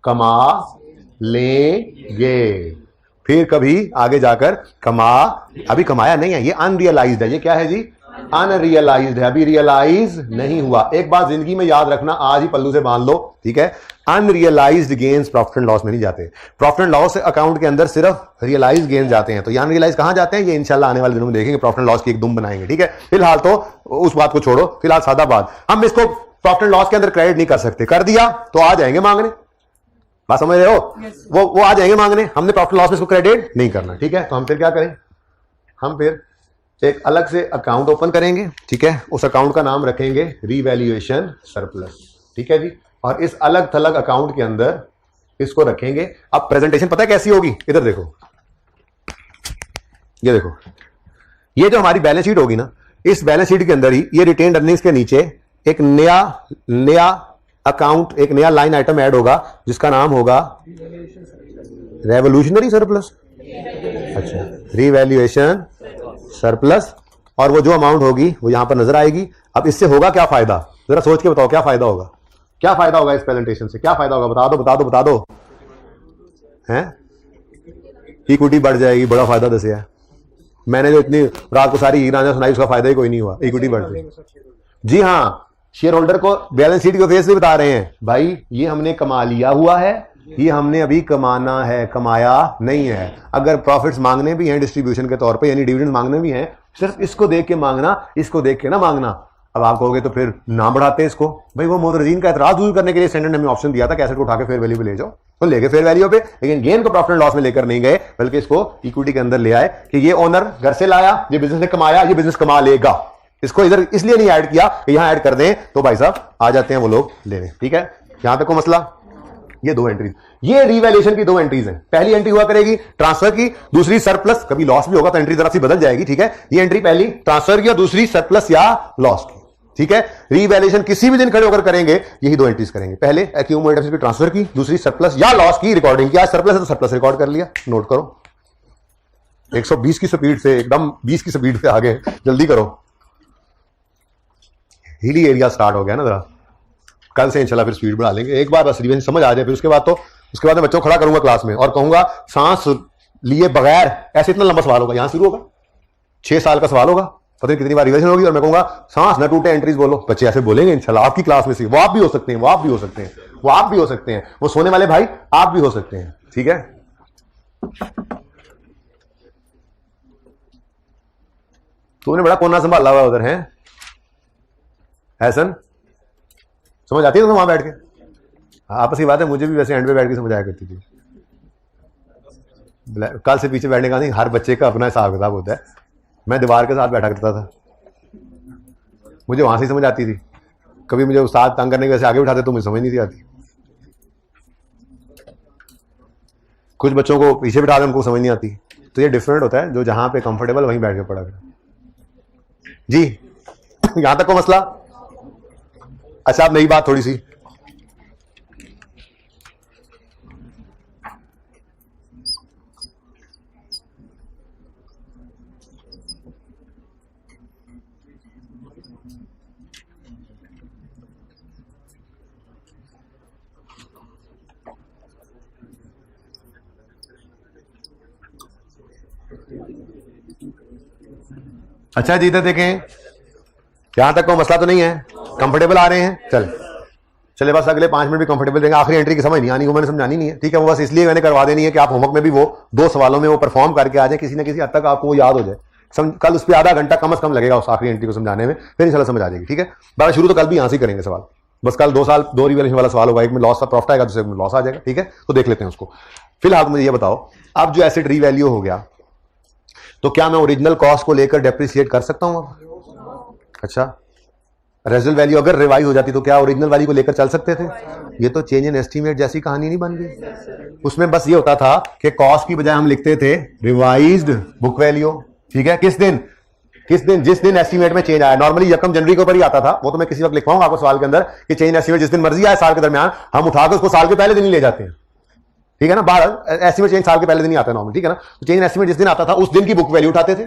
कमा लेंगे, फिर कभी आगे जाकर अभी कमाया नहीं है, ये अनरियलाइज्ड है, ये क्या है जी, अनरियलाइज्ड है, अभी रियलाइज नहीं हुआ। एक बात जिंदगी में याद रखना, आज ही पल्लू से बांध लो, ठीक है, unrealised gains profit and loss में नहीं जाते, प्रॉफिट एंड लॉस अकाउंट के अंदर सिर्फ रियलाइज्ड गेन्स जाते हैं। तो ये अनरियलाइज कहां जाते हैं, ये इंशाल्लाह आने वाले दिनों में देखेंगे, प्रॉफिट एंड लॉस की एक दुम बनाएंगे, ठीक है। फिलहाल तो उस बात को छोड़ो, फिलहाल सादा बात, हम इसको प्रॉफिट एंड लॉस के अंदर क्रेडिट नहीं कर सकते, कर दिया तो आ जाएंगे मांगने, बात समझ रहे हो, वो आ जाएंगे मांगने, हमने प्रॉफिट लॉस में इसको क्रेडिट नहीं करना, ठीक है। तो हम फिर क्या करें, हम फिर एक अलग से अकाउंट ओपन करेंगे, ठीक है, उस अकाउंट का नाम रखेंगे रीवैल्यूएशन सरप्लस, ठीक है जी, और इस अलग थलग अकाउंट के अंदर इसको रखेंगे। अब प्रेजेंटेशन पता है कैसी होगी, इधर देखो, ये देखो, ये जो हमारी बैलेंस शीट होगी ना, इस बैलेंस शीट के अंदर ही ये रिटेन्ड अर्निंग्स के नीचे एक नया अकाउंट, एक नया लाइन आइटम ऐड होगा जिसका नाम होगा रेवोल्यूशनरी सरप्लस, अच्छा रीवैल्यूएशन सरप्लस, और वो जो अमाउंट होगी वो यहां पर नजर आएगी। अब इससे होगा क्या फायदा, जरा सोच के बताओ, क्या फायदा होगा, क्या फायदा होगा इस प्रेजेंटेशन से, क्या फायदा होगा, बता दो हैं, इक्विटी बढ़ जाएगी, बड़ा फायदा दसे है, मैंने जो इतनी रात को सारी हीराना सुनाई उसका फायदा ही कोई नहीं हुआ, इक्विटी बढ़ जाएगी। जी हाँ, शेयर होल्डर को बैलेंस शीट के फेस से बता रहे हैं, भाई ये हमने कमा लिया हुआ है, ये हमने अभी कमाना है, कमाया नहीं है। अगर प्रॉफिट्स मांगने भी हैं डिस्ट्रीब्यूशन के तौर पे, यानी डिविडेंड मांगने भी हैं, सिर्फ इसको देख के मांगना, इसको देख के ना मांगना। अब आप कहोगे तो फिर ना बढ़ाते इसको, भाई वो मोदरजीन का एतराज दूर करने के लिए स्टैंडर्ड ने हमें ऑप्शन दिया था, कैसेट को उठा के फेयर वैल्यू पे ले जाओ, तो लेके फेयर वैल्यू पे, लेकिन गेन को प्रॉफिट एंड लॉस में लेकर नहीं गए, बल्कि इसको इक्विटी के अंदर ले आए कि ये ओनर घर से लाया, ये बिजनेस ने कमाया, ये बिजनेस कमा लेगा, इसको इधर इसलिए नहीं ऐड किया कि यहां ऐड कर दें तो भाई साहब आ जाते हैं वो लोग लेने। ठीक है, यहां तक को मसला। ये 2 एंट्रीज, ये रीवैल्यूएशन की 2 एंट्रीज हैं। पहली एंट्री हुआ करेगी ट्रांसफर की, दूसरी सरप्लस, कभी लॉस भी होगा तो एंट्री जरा सी बदल जाएगी। ठीक है, ये एंट्री पहली ट्रांसफर की और दूसरी सरप्लस या लॉस की। ठीक है, रीवैल्यूएशन किसी भी दिन खड़े होकर करेंगे, यही 2 एंट्रीज करेंगे। पहले एक्यूमुलेटिव की ट्रांसफर की, दूसरी सरप्लस या लॉस की रिकॉर्डिंग की। आज सरप्लस है तो सरप्लस रिकॉर्ड कर लिया, नोट करो। 120 की स्पीड से एकदम 20 की स्पीड से आगे, जल्दी करो। हिली एरिया स्टार्ट हो गया ना जरा, कल से इंशाल्लाह फिर स्पीड बढ़ा लेंगे। एक बार बस रिवीजन समझ आ जाए, फिर उसके बाद मैं बच्चों को खड़ा करूंगा क्लास में और कहूंगा सांस लिए बगैर, ऐसे इतना लंबा सवाल होगा, यहां शुरू होगा 6 साल का सवाल होगा, पता नहीं कितनी बार रिवीजन होगी, और मैं कहूंगा सांस न टूटे एंट्रीज बोलो। बच्चे ऐसे बोलेंगे इंशाल्लाह आपकी क्लास में से। वो आप भी हो सकते हैं, वो आप भी हो सकते हैं, वो आप भी हो सकते हैं, वो सोने वाले भाई आप भी हो सकते हैं। ठीक है, तूने बड़ा कोना संभाला हुआ उधर है ऐसन, समझ आती है तो वहां बैठ के? आपस की बात है, मुझे भी वैसे एंड पे बैठ के समझ आया करती थी। कल से पीछे बैठने का नहीं, हर बच्चे का अपना हिसाब किताब होता है। मैं दीवार के साथ बैठा करता था, मुझे वहां से समझ आती थी। कभी मुझे उस्ताद तंग करने के वजह से आगे उठाते तो मुझे समझ नहीं थी आती। कुछ बच्चों को पीछे बिठा दे, उनको समझ नहीं आती। तो ये डिफरेंट होता है, जो जहां पे कंफर्टेबल वहीं बैठ के पढ़ा कर। जी यहां तक को मसला। अच्छा, अब नई बात थोड़ी सी, अच्छा जी, इधर देखें, यहां तक को मसला तो नहीं है, कंफर्टेबल आ रहे हैं। चले बस अगले 5 मिनट भी कंफर्टेबल रहेंगे। आखिरी एंट्री की समझ नहीं आनी, वो मैंने समझानी नहीं है। ठीक है, वो बस इसलिए मैंने करवा देनी है कि आप होमवर्क में भी वो 2 सवालों में वो परफॉर्म करके आ जाए, किसी ना किसी हद तक आपको वो याद हो जाए। कल उस पर आधा घंटा कम से कम लगेगा उस आखिरी एंट्री को समझाने में, फिर इंशाल्लाह समझ आ जाएगी। ठीक है, बाबा शुरू तो कल भी यहां से करेंगे सवाल, बस कल 2 रिवैल्यूएशन वाला सवाल होगा। एक में लॉस का प्रॉफिट आएगा, दूसरे में लॉस आ जाएगा। ठीक है, तो देख लेते हैं उसको। फिलहाल मुझे ये बताओ, अब जो एसेट रीवैल्यू हो गया, तो क्या मैं ओरिजिनल कॉस्ट को लेकर डेप्रिसिएट कर सकता हूं? अच्छा, रेजल वैल्यू अगर रिवाइज हो जाती तो क्या ओरिजिनल वैल्यू को लेकर चल सकते थे? ये तो चेंज इन एस्टीमेट जैसी कहानी नहीं बन गई। उसमें बस ये होता था कि कॉस्ट की बजाय हम लिखते थे रिवाइज्ड बुक वैल्यू। ठीक है, किस दिन जिस दिन एस्टीमेट में चेंज आया। नॉर्मली 1 जनवरी के ऊपर ही आता था, वो तो मैं किसी वक्त लिखवाऊंगा आपको सवाल के अंदर कि चेंज एस्टीमेट जिस दिन मर्जी आए साल के दरमियान, हम उठाकर उसको साल के पहले दिन ही ले जाते हैं। ठीक है ना, बाहर एस्टीमेट चेंज साल के पहले दिन ही आता है नॉर्मल। ठीक है ना, तो चेंज एस्टीमेट जिस दिन आता था उस दिन की बुक वैल्यू उठाते थे।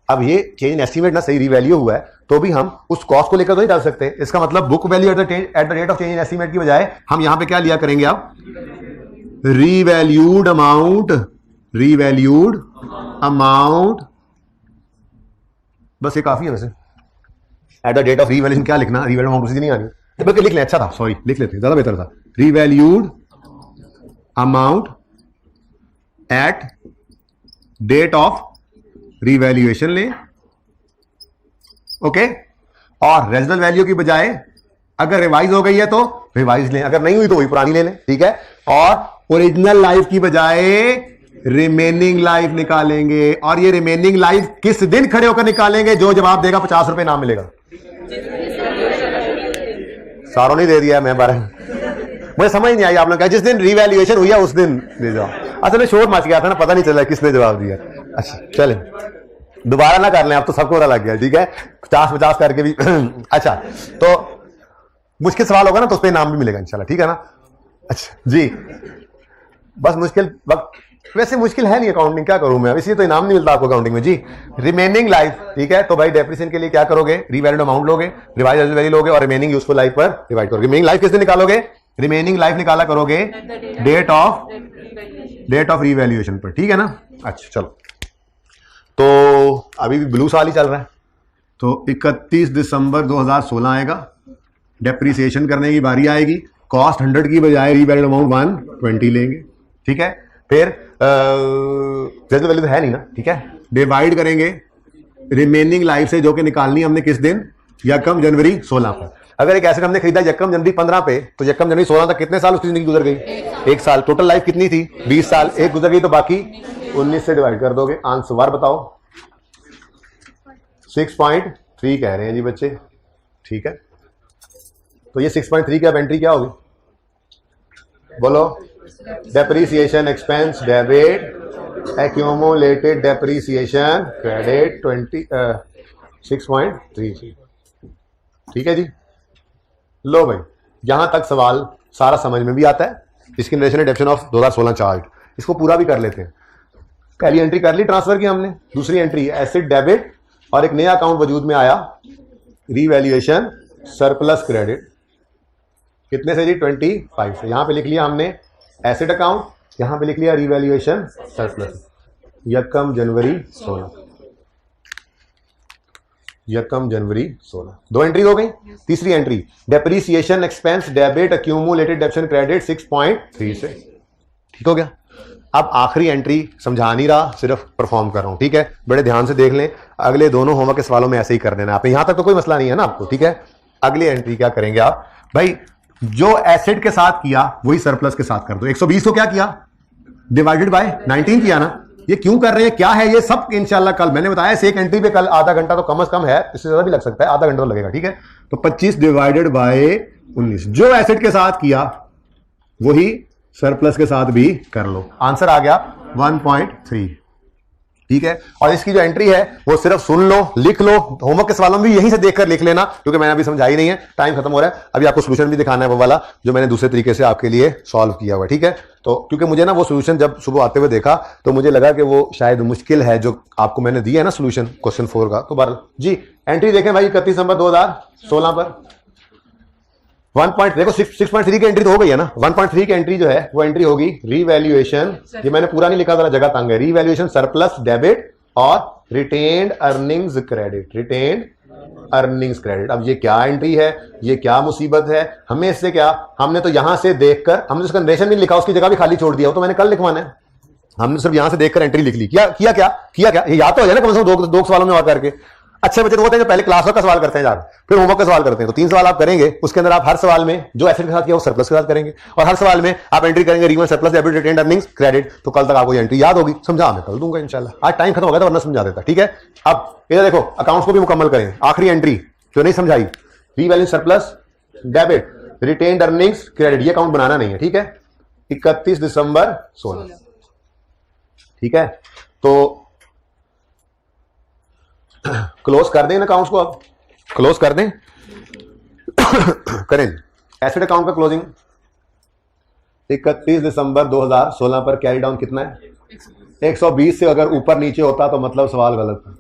अब ये चेंज एस्टीमेट ना सही रीवैल्यू हुआ है तो भी हम उस कॉस्ट को लेकर तो नहीं डाल सकते। इसका मतलब book value at the rate of change in estimate की बजाय हम यहां पे क्या लिया करेंगे? आप रीवैल्यूड अमाउंट, बस ये काफी है। वैसे at the date of revaluation क्या लिखना, रीवैल्यू अमाउंट उसी नहीं आनी, बल्कि लिख लें, अच्छा था, सॉरी लिख लेते, ज्यादा बेहतर था। Revalued amount at date of revaluation ले, ओके। और रेजिडल वैल्यू की बजाय अगर रिवाइज हो गई है तो रिवाइज लें, अगर नहीं हुई तो वही पुरानी ले लें। ठीक है, और ओरिजिनल लाइफ की बजाय रिमेनिंग लाइफ निकालेंगे। और ये रिमेनिंग लाइफ किस दिन खड़े होकर निकालेंगे? जो जवाब देगा 50 रुपए इनाम मिलेगा। सारों ने दे दिया, मैं 12, मुझे समझ नहीं आई आप लोग क्या, जिस दिन रीवैल्यूएशन हुई है उस दिन दे जाओ। असल में शोर मच गया था ना, पता नहीं चला किसने जवाब दिया। अच्छा चले, दोबारा ना कर लें, अब तो सबको पता लग गया। ठीक है, 50-50 करके भी अच्छा, तो मुश्किल सवाल होगा ना तो उस पर इनाम भी मिलेगा इंशाल्लाह। ठीक है ना? अच्छा जी, बस मुश्किल वक्त, वैसे मुश्किल है नहीं अकाउंटिंग, क्या करूं मैं, इसलिए तो इनाम नहीं मिलता आपको अकाउंटिंग में जी। रिमेनिंग लाइफ, ठीक है, तो भाई डेप्रिसिएशन के लिए क्या करोगे? रीवैल्यूड अमाउंट लोगे, रिवाइज्ड वैल्यू लोगे और रिमेनिंग यूजफुल लाइफ पर डिवाइड करोगे। रिमेनिंग लाइफ किस दिन निकालोगे? रिमेनिंग लाइफ निकाला करोगे डेट ऑफ रीवैल्यूएशन पर। ठीक है ना? अच्छा चलो, तो अभी भी ब्लू साल ही चल रहा है, तो 31 दिसंबर 2016 आएगा, डेप्रिसिएशन करने की बारी आएगी। कॉस्ट 100 की बजाय रीवैल्यूड अमाउंट 120 लेंगे। ठीक है, फिर रेजिडल वैल्यू तो है नहीं ना, ठीक है, डिवाइड करेंगे रिमेनिंग लाइफ से, जो कि निकालनी हमने किस दिन? 1 जनवरी 16 पर। अगर एक एसेट हमने खरीदा 1 जनवरी 15 पे, तो 1 जनवरी 16 तक कितने साल उसकी जिंदगी गुजर गई? 1 साल। टोटल लाइफ कितनी थी? 20 साल। एक गुजर गई तो बाकी 19 से डिवाइड कर दोगे। आंसर बताओ, 6.3 कह रहे हैं जी बच्चे, ठीक है। तो ये 6.3 की अब एंट्री क्या होगी, बोलो। Depreciation expense debit, accumulated depreciation credit 6.3, ठीक है जी। लो भाई, यहां तक सवाल सारा समझ में भी आता है। इसकी नरेशन एडेप्शन ऑफ 2016 चार्ट, इसको पूरा भी कर लेते हैं। पहली एंट्री कर ली ट्रांसफर की हमने, दूसरी एंट्री एसेट डेबिट और एक नया अकाउंट वजूद में आया, रीवैल्यूएशन सरप्लस क्रेडिट। कितने से जी, 25 से। यहां पे लिख लिया हमने एसेट अकाउंट, यहां पे लिख लिया रीवैल्यूएशन सरप्लस। यकम जनवरी 16, यकम जनवरी 16, दो एंट्री हो गई। तीसरी entry depreciation expense debit accumulated डेप्शन credit 6.3 से, ठीक हो गया। अब आखिरी एंट्री समझा नहीं रहा, सिर्फ परफॉर्म कर रहा हूं, ठीक है। बड़े ध्यान से देख लें, अगले दोनों होमवर्क के सवालों में ऐसे ही कर देना आप, यहां तक तो कोई मसला नहीं है ना आपको, ठीक है। अगली एंट्री क्या करेंगे आप भाई, जो एसेट के साथ किया वही सरप्लस के साथ कर दो। 120 को क्या किया, डिवाइडेड बाय 19 किया ना। ये क्यों कर रहे हैं, क्या है ये सब इंशाल्लाह कल, मैंने बताया इस एक एंट्री पे कल आधा घंटा तो कम से कम है, इससे ज्यादा भी लग सकता है, आधा घंटा तो लगेगा, ठीक है। तो 25 डिवाइडेड बाय 19, जो एसेट के साथ किया वही सरप्लस के साथ भी कर लो। आंसर आ गया 1.3, ठीक है। और इसकी जो एंट्री है वो सिर्फ सुन लो, लिख लो, होमवर्क के सवालों में भी यहीं से देखकर लिख लेना, क्योंकि मैंने अभी समझाई नहीं है, टाइम खत्म हो रहा है। अभी आपको सोल्यूशन भी दिखाना है, वो वाला जो मैंने दूसरे तरीके से आपके लिए सॉल्व किया हुआ, ठीक है। तो क्योंकि मुझे ना वो सोल्यूशन जब सुबह आते हुए देखा तो मुझे लगा कि वो शायद मुश्किल है जो आपको मैंने दिया है ना सोल्यूशन क्वेश्चन 4 का। तो बहरहाल जी एंट्री देखें भाई, 31 दिसंबर 2016 पर 1. देखो 6.3 की एंट्री तो हो गई है ना। 1.3 की एंट्री जो है वो एंट्री होगी रीवैल्यूएशन, ये मैंने पूरा नहीं लिखा, जरा जगह तंग है, रीवैल्यूएशन सरप्लस डेबिट और retained earnings credit, retained earnings credit. अब ये क्या एंट्री है, ये क्या मुसीबत है, हमें इससे क्या, हमने तो यहां से देखकर, हमने उसका नरेशन नहीं लिखा, उसकी जगह भी खाली छोड़ दिया, वो तो मैंने कल लिखवाना है। हमने सिर्फ यहां से देखकर एंट्री लिख ली। किया क्या, ये याद तो हो जाए ना कम से कम दो सवालों में और करके। अच्छे बच्चे तो होते हैं जो पहले क्लास वर्क का सवाल करते हैं यार, फिर होमवर्क का सवाल करते हैं। तो 3 सवाल आप करेंगे, उसके अंदर आप हर सवाल में जो एसेट के साथ किया वो सरप्लस के साथ करेंगे, और हर सवाल में आप एंट्री करेंगे revaluation surplus debit retained earnings credit. तो कल तक आपको ये एंट्री याद होगी, समझा मैं कल दूंगा इंशाल्लाह। आज टाइम खत्म हो गया था वरना समझा देता, ठीक है। अब इधर देखो अकाउंट्स को भी मुकम्मल करें। आखिरी एंट्री जो नहीं समझाई, revaluation surplus debit retained earnings credit, ये अकाउंट बनाना नहीं है, ठीक है। 31 दिसंबर 16, ठीक है। तो क्लोज कर दें अकाउंट्स को, अब क्लोज कर दें करें। एसेट अकाउंट का क्लोजिंग 31 दिसंबर 2016 पर कैरी डाउन कितना है, 120 से अगर ऊपर नीचे होता तो मतलब सवाल गलत था,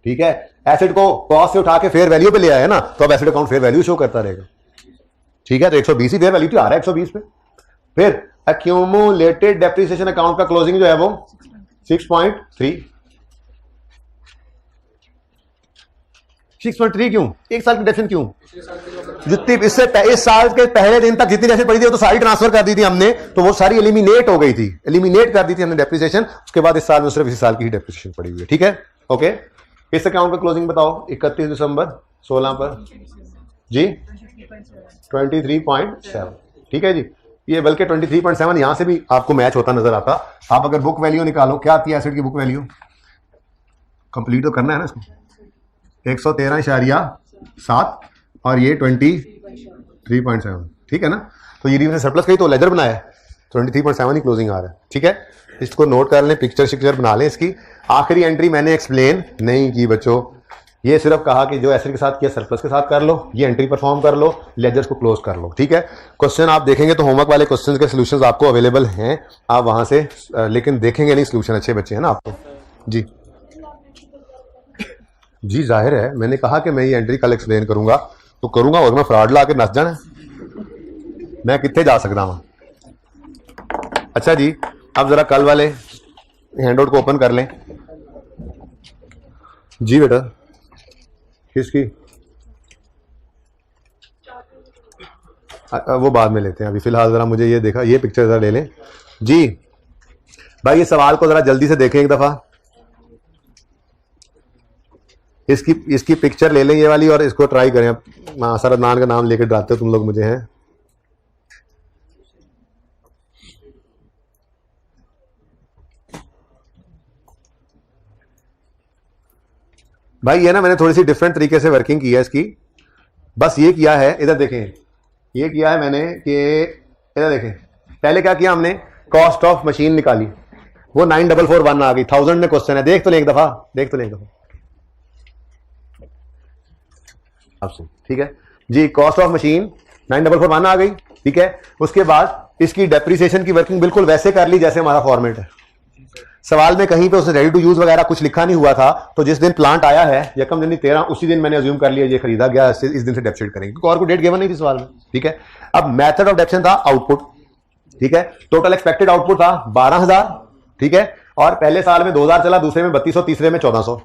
ठीक है। एसेट को कॉस्ट से उठा के फेयर वैल्यू पे ले आया ना, तो अब asset account fair value show करता रहेगा, ठीक है। तो 120 ही फेयर वैल्यू आ रहा है 120 पे। फिर एक्यूमुलेटेड डेप्रिसिएशन अकाउंट का क्लोजिंग जो है वो 6.3। 6.3 क्यों, एक साल की डेप्शन क्यों, जितनी इससे इस साल के पहले दिन तक जितनी डेप्शन पड़ी थी वो तो सारी ट्रांसफर कर दी थी हमने, तो वो सारी एलिमिनेट हो गई थी, एलिमिनेट कर दी थी हमने डेप्रिसिएशन। उसके बाद इस साल में सिर्फ इसी साल की ही डेप्रिसिएशन पड़ी हुई है, ठीक है। ओके, इस अकाउंट का क्लोजिंग बताओ 31 दिसंबर 16 पर जी 23.7, ठीक है जी। ये बल्कि 23.7 यहां से भी आपको मैच होता नजर आता। आप अगर बुक वैल्यू निकालो, क्या आती है एसेट की बुक वैल्यू, कंप्लीट तो करना है ना इसको, 113.7 और ये 23.7, ठीक है ना। तो ये रीवैल्यूएशन सरप्लस का ही तो लेजर बनाया है, 23.7 ही क्लोजिंग आ रहा है, ठीक है। इसको नोट कर लें, पिक्चर बना लें इसकी। आखिरी एंट्री मैंने एक्सप्लेन नहीं की बच्चों, ये सिर्फ कहा कि जो एसेट के साथ किया सरप्लस के साथ कर लो, ये एंट्री परफॉर्म कर लो, लेजर्स को क्लोज कर लो, ठीक है। क्वेश्चन आप देखेंगे तो होमवर्क वाले क्वेश्चन के सोल्यूशंस आपको अवेलेबल हैं, आप वहां से लेकिन देखेंगे नहीं सोल्यूशन, अच्छे बच्चे हैं ना आपको जी। जी जाहिर है, मैंने कहा कि मैं ये एंट्री कल एक्सप्लेन करूंगा तो करूंगा, और मैं फ्रॉड ला के नस जाना, मैं कितने जा सकता हूं। अच्छा जी, अब जरा कल वाले हैंडआउट को ओपन कर लें जी बेटा। किसकी, वो बाद में लेते हैं, अभी फिलहाल जरा मुझे ये देखा, ये पिक्चर जरा ले लें जी। भाई ये सवाल को जरा जल्दी से देखें एक दफा, इसकी पिक्चर ले लें ये वाली और इसको ट्राई करें। असर अदनान का नाम लेकर डराते हो तुम लोग मुझे हैं। भाई ये ना मैंने थोड़ी सी डिफरेंट तरीके से वर्किंग की है इसकी। बस ये किया है, इधर देखें, ये किया है मैंने कि इधर देखें, पहले क्या किया हमने, कॉस्ट ऑफ मशीन निकाली, वो 9441 आ गई, 1000 में क्वेश्चन है, देख तो ले एक दफा, देख तो ले एक दफा आपसे, ठीक है जी। कॉस्ट ऑफ मशीन 9441 आ गई, ठीक है। उसके बाद इसकी डेप्रिसिएशन की वर्किंग बिल्कुल वैसे कर ली जैसे हमारा फॉर्मेट है। सवाल में कहीं पे उसने रेडी टू यूज वगैरह कुछ लिखा नहीं हुआ था, तो जिस दिन प्लांट आया है यकम जनवरी 13, उसी दिन मैंने अज्यूम कर लिया ये खरीदा गया, इस दिन से डेप्सिट करेंगे, क्योंकि और कोई डेट गिवन नहीं थी सवाल में, ठीक है। अब मेथड ऑफ डेप्शन था आउटपुट, ठीक है। टोटल एक्सपेक्टेड आउटपुट था 12000, ठीक है। और पहले साल में 2000 चला, दूसरे में 3200, तीसरे में 1400,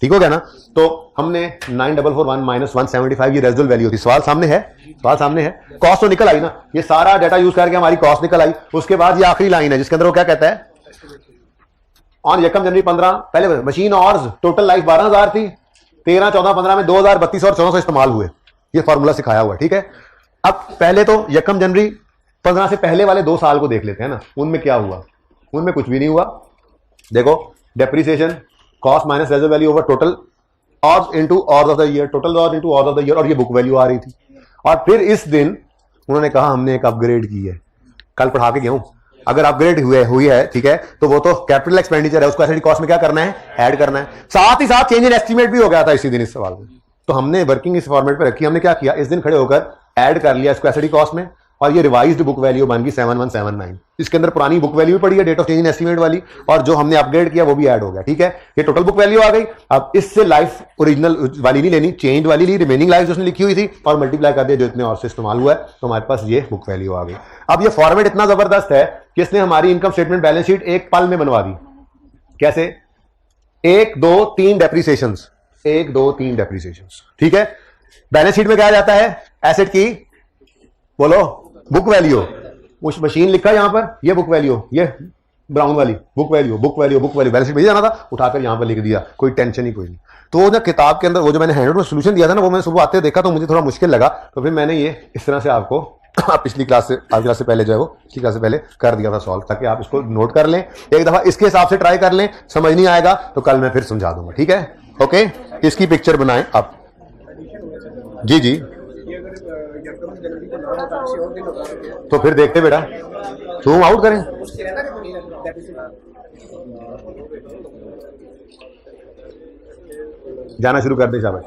ठीक हो गया ना। तो हमने 9441 माइनस 175 ये रेजिडुअल वैल्यू थी। सवाल सामने है, सवाल सामने है। कॉस्ट तो निकल आई ना, ये सारा डाटा यूज करके हमारी कॉस्ट निकल आई। उसके बाद ये आखिरी लाइन है जिसके अंदर वो क्या कहता है, ऑन यकम जनवरी 15, पहले मशीन और टोटल लाइफ 12000 थी, 13, 14, 15 में 2000, 3200 और 1400 इस्तेमाल हुए। ये फॉर्मूला सिखाया हुआ है, ठीक है। अब पहले तो यकम जनवरी 15 से पहले वाले 2 साल को देख लेते हैं ना, उनमें क्या हुआ। उनमें कुछ भी नहीं हुआ। देखो, depreciation cost minus reserve value over total hours into hours of the year, total hours into hours of the year, और ये बुक वैल्यू आ रही थी। और फिर इस दिन उन्होंने कहा हमने एक अपग्रेड की है, कल पढ़ा के गया हूं। अगर अपग्रेड हुई है, ठीक है, तो वो तो कैपिटल एक्सपेंडिचर है, उसको एसेट कॉस्ट में क्या करना है, ऐड करना है। साथ ही साथ चेंज इन एस्टीमेट भी हो गया था इसी दिन इस सवाल में। तो हमने वर्किंग इस फॉर्मेट पे रखी। हमने क्या किया, इस दिन खड़े होकर ऐड कर लिया इसको एसेट कॉस्ट में, और ये रिवाइज्ड बुक वैल्यू बन गई 7179। इसके अंदर पुरानी बुक वैल्यू भी पड़ी है, date of change in estimate वाली, और जो हमने अपग्रेड किया वो भी ऐड हो गया, ठीक है। ये टोटल बुक वैल्यू आ गई। अब इससे लाइफ ओरिजिनल वाली नहीं लेनी, चेंज वाली ली, रिमेनिंग लाइफ जो उसने लिखी हुई थी, और मल्टीप्लाई कर दिया जो इतने और से इस्तेमाल हुआ है, तो हमारे पास ये बुक वैल्यू आ गई। अब ये फॉर्मेट इतना जबरदस्त है कि इसने हमारी इनकम स्टेटमेंट बैलेंस शीट एक पल में बनवा दी। कैसे, 1 2 3 डेप्रिसिएशंस, 1 2 3 डेप्रिसिएशंस, ठीक है। बैलेंस शीट में क्या जाता है, एसेट की बोलो बुक वैल्यू, उस मशीन लिखा यहां पर, ये बुक वैल्यू, ये ब्राउन वाली book value, book value, book value, balance sheet में जाना था, उठाकर यहां पर लिख दिया, कोई टेंशन ही कोई नहीं। तो वो ना किताब के अंदर वो जो मैंने हैंडआउट में सोल्यूशन दिया था ना, वो मैंने सुबह आते देखा तो मुझे थोड़ा मुश्किल लगा, तो फिर मैंने ये इस तरह से आपको पिछली क्लास से, आज क्लास से पहले जो है वो पिछली क्लास से पहले कर दिया था सॉल्व, ताकि आप इसको नोट कर लें, एक दफा इसके हिसाब से ट्राई कर लें। समझ नहीं आएगा तो कल मैं फिर समझा दूंगा, ठीक है। ओके, इसकी पिक्चर बनाएं आप। जी जी, तो फिर देखते बेटा, जूम आउट करें, जाना शुरू कर दे शाबाश।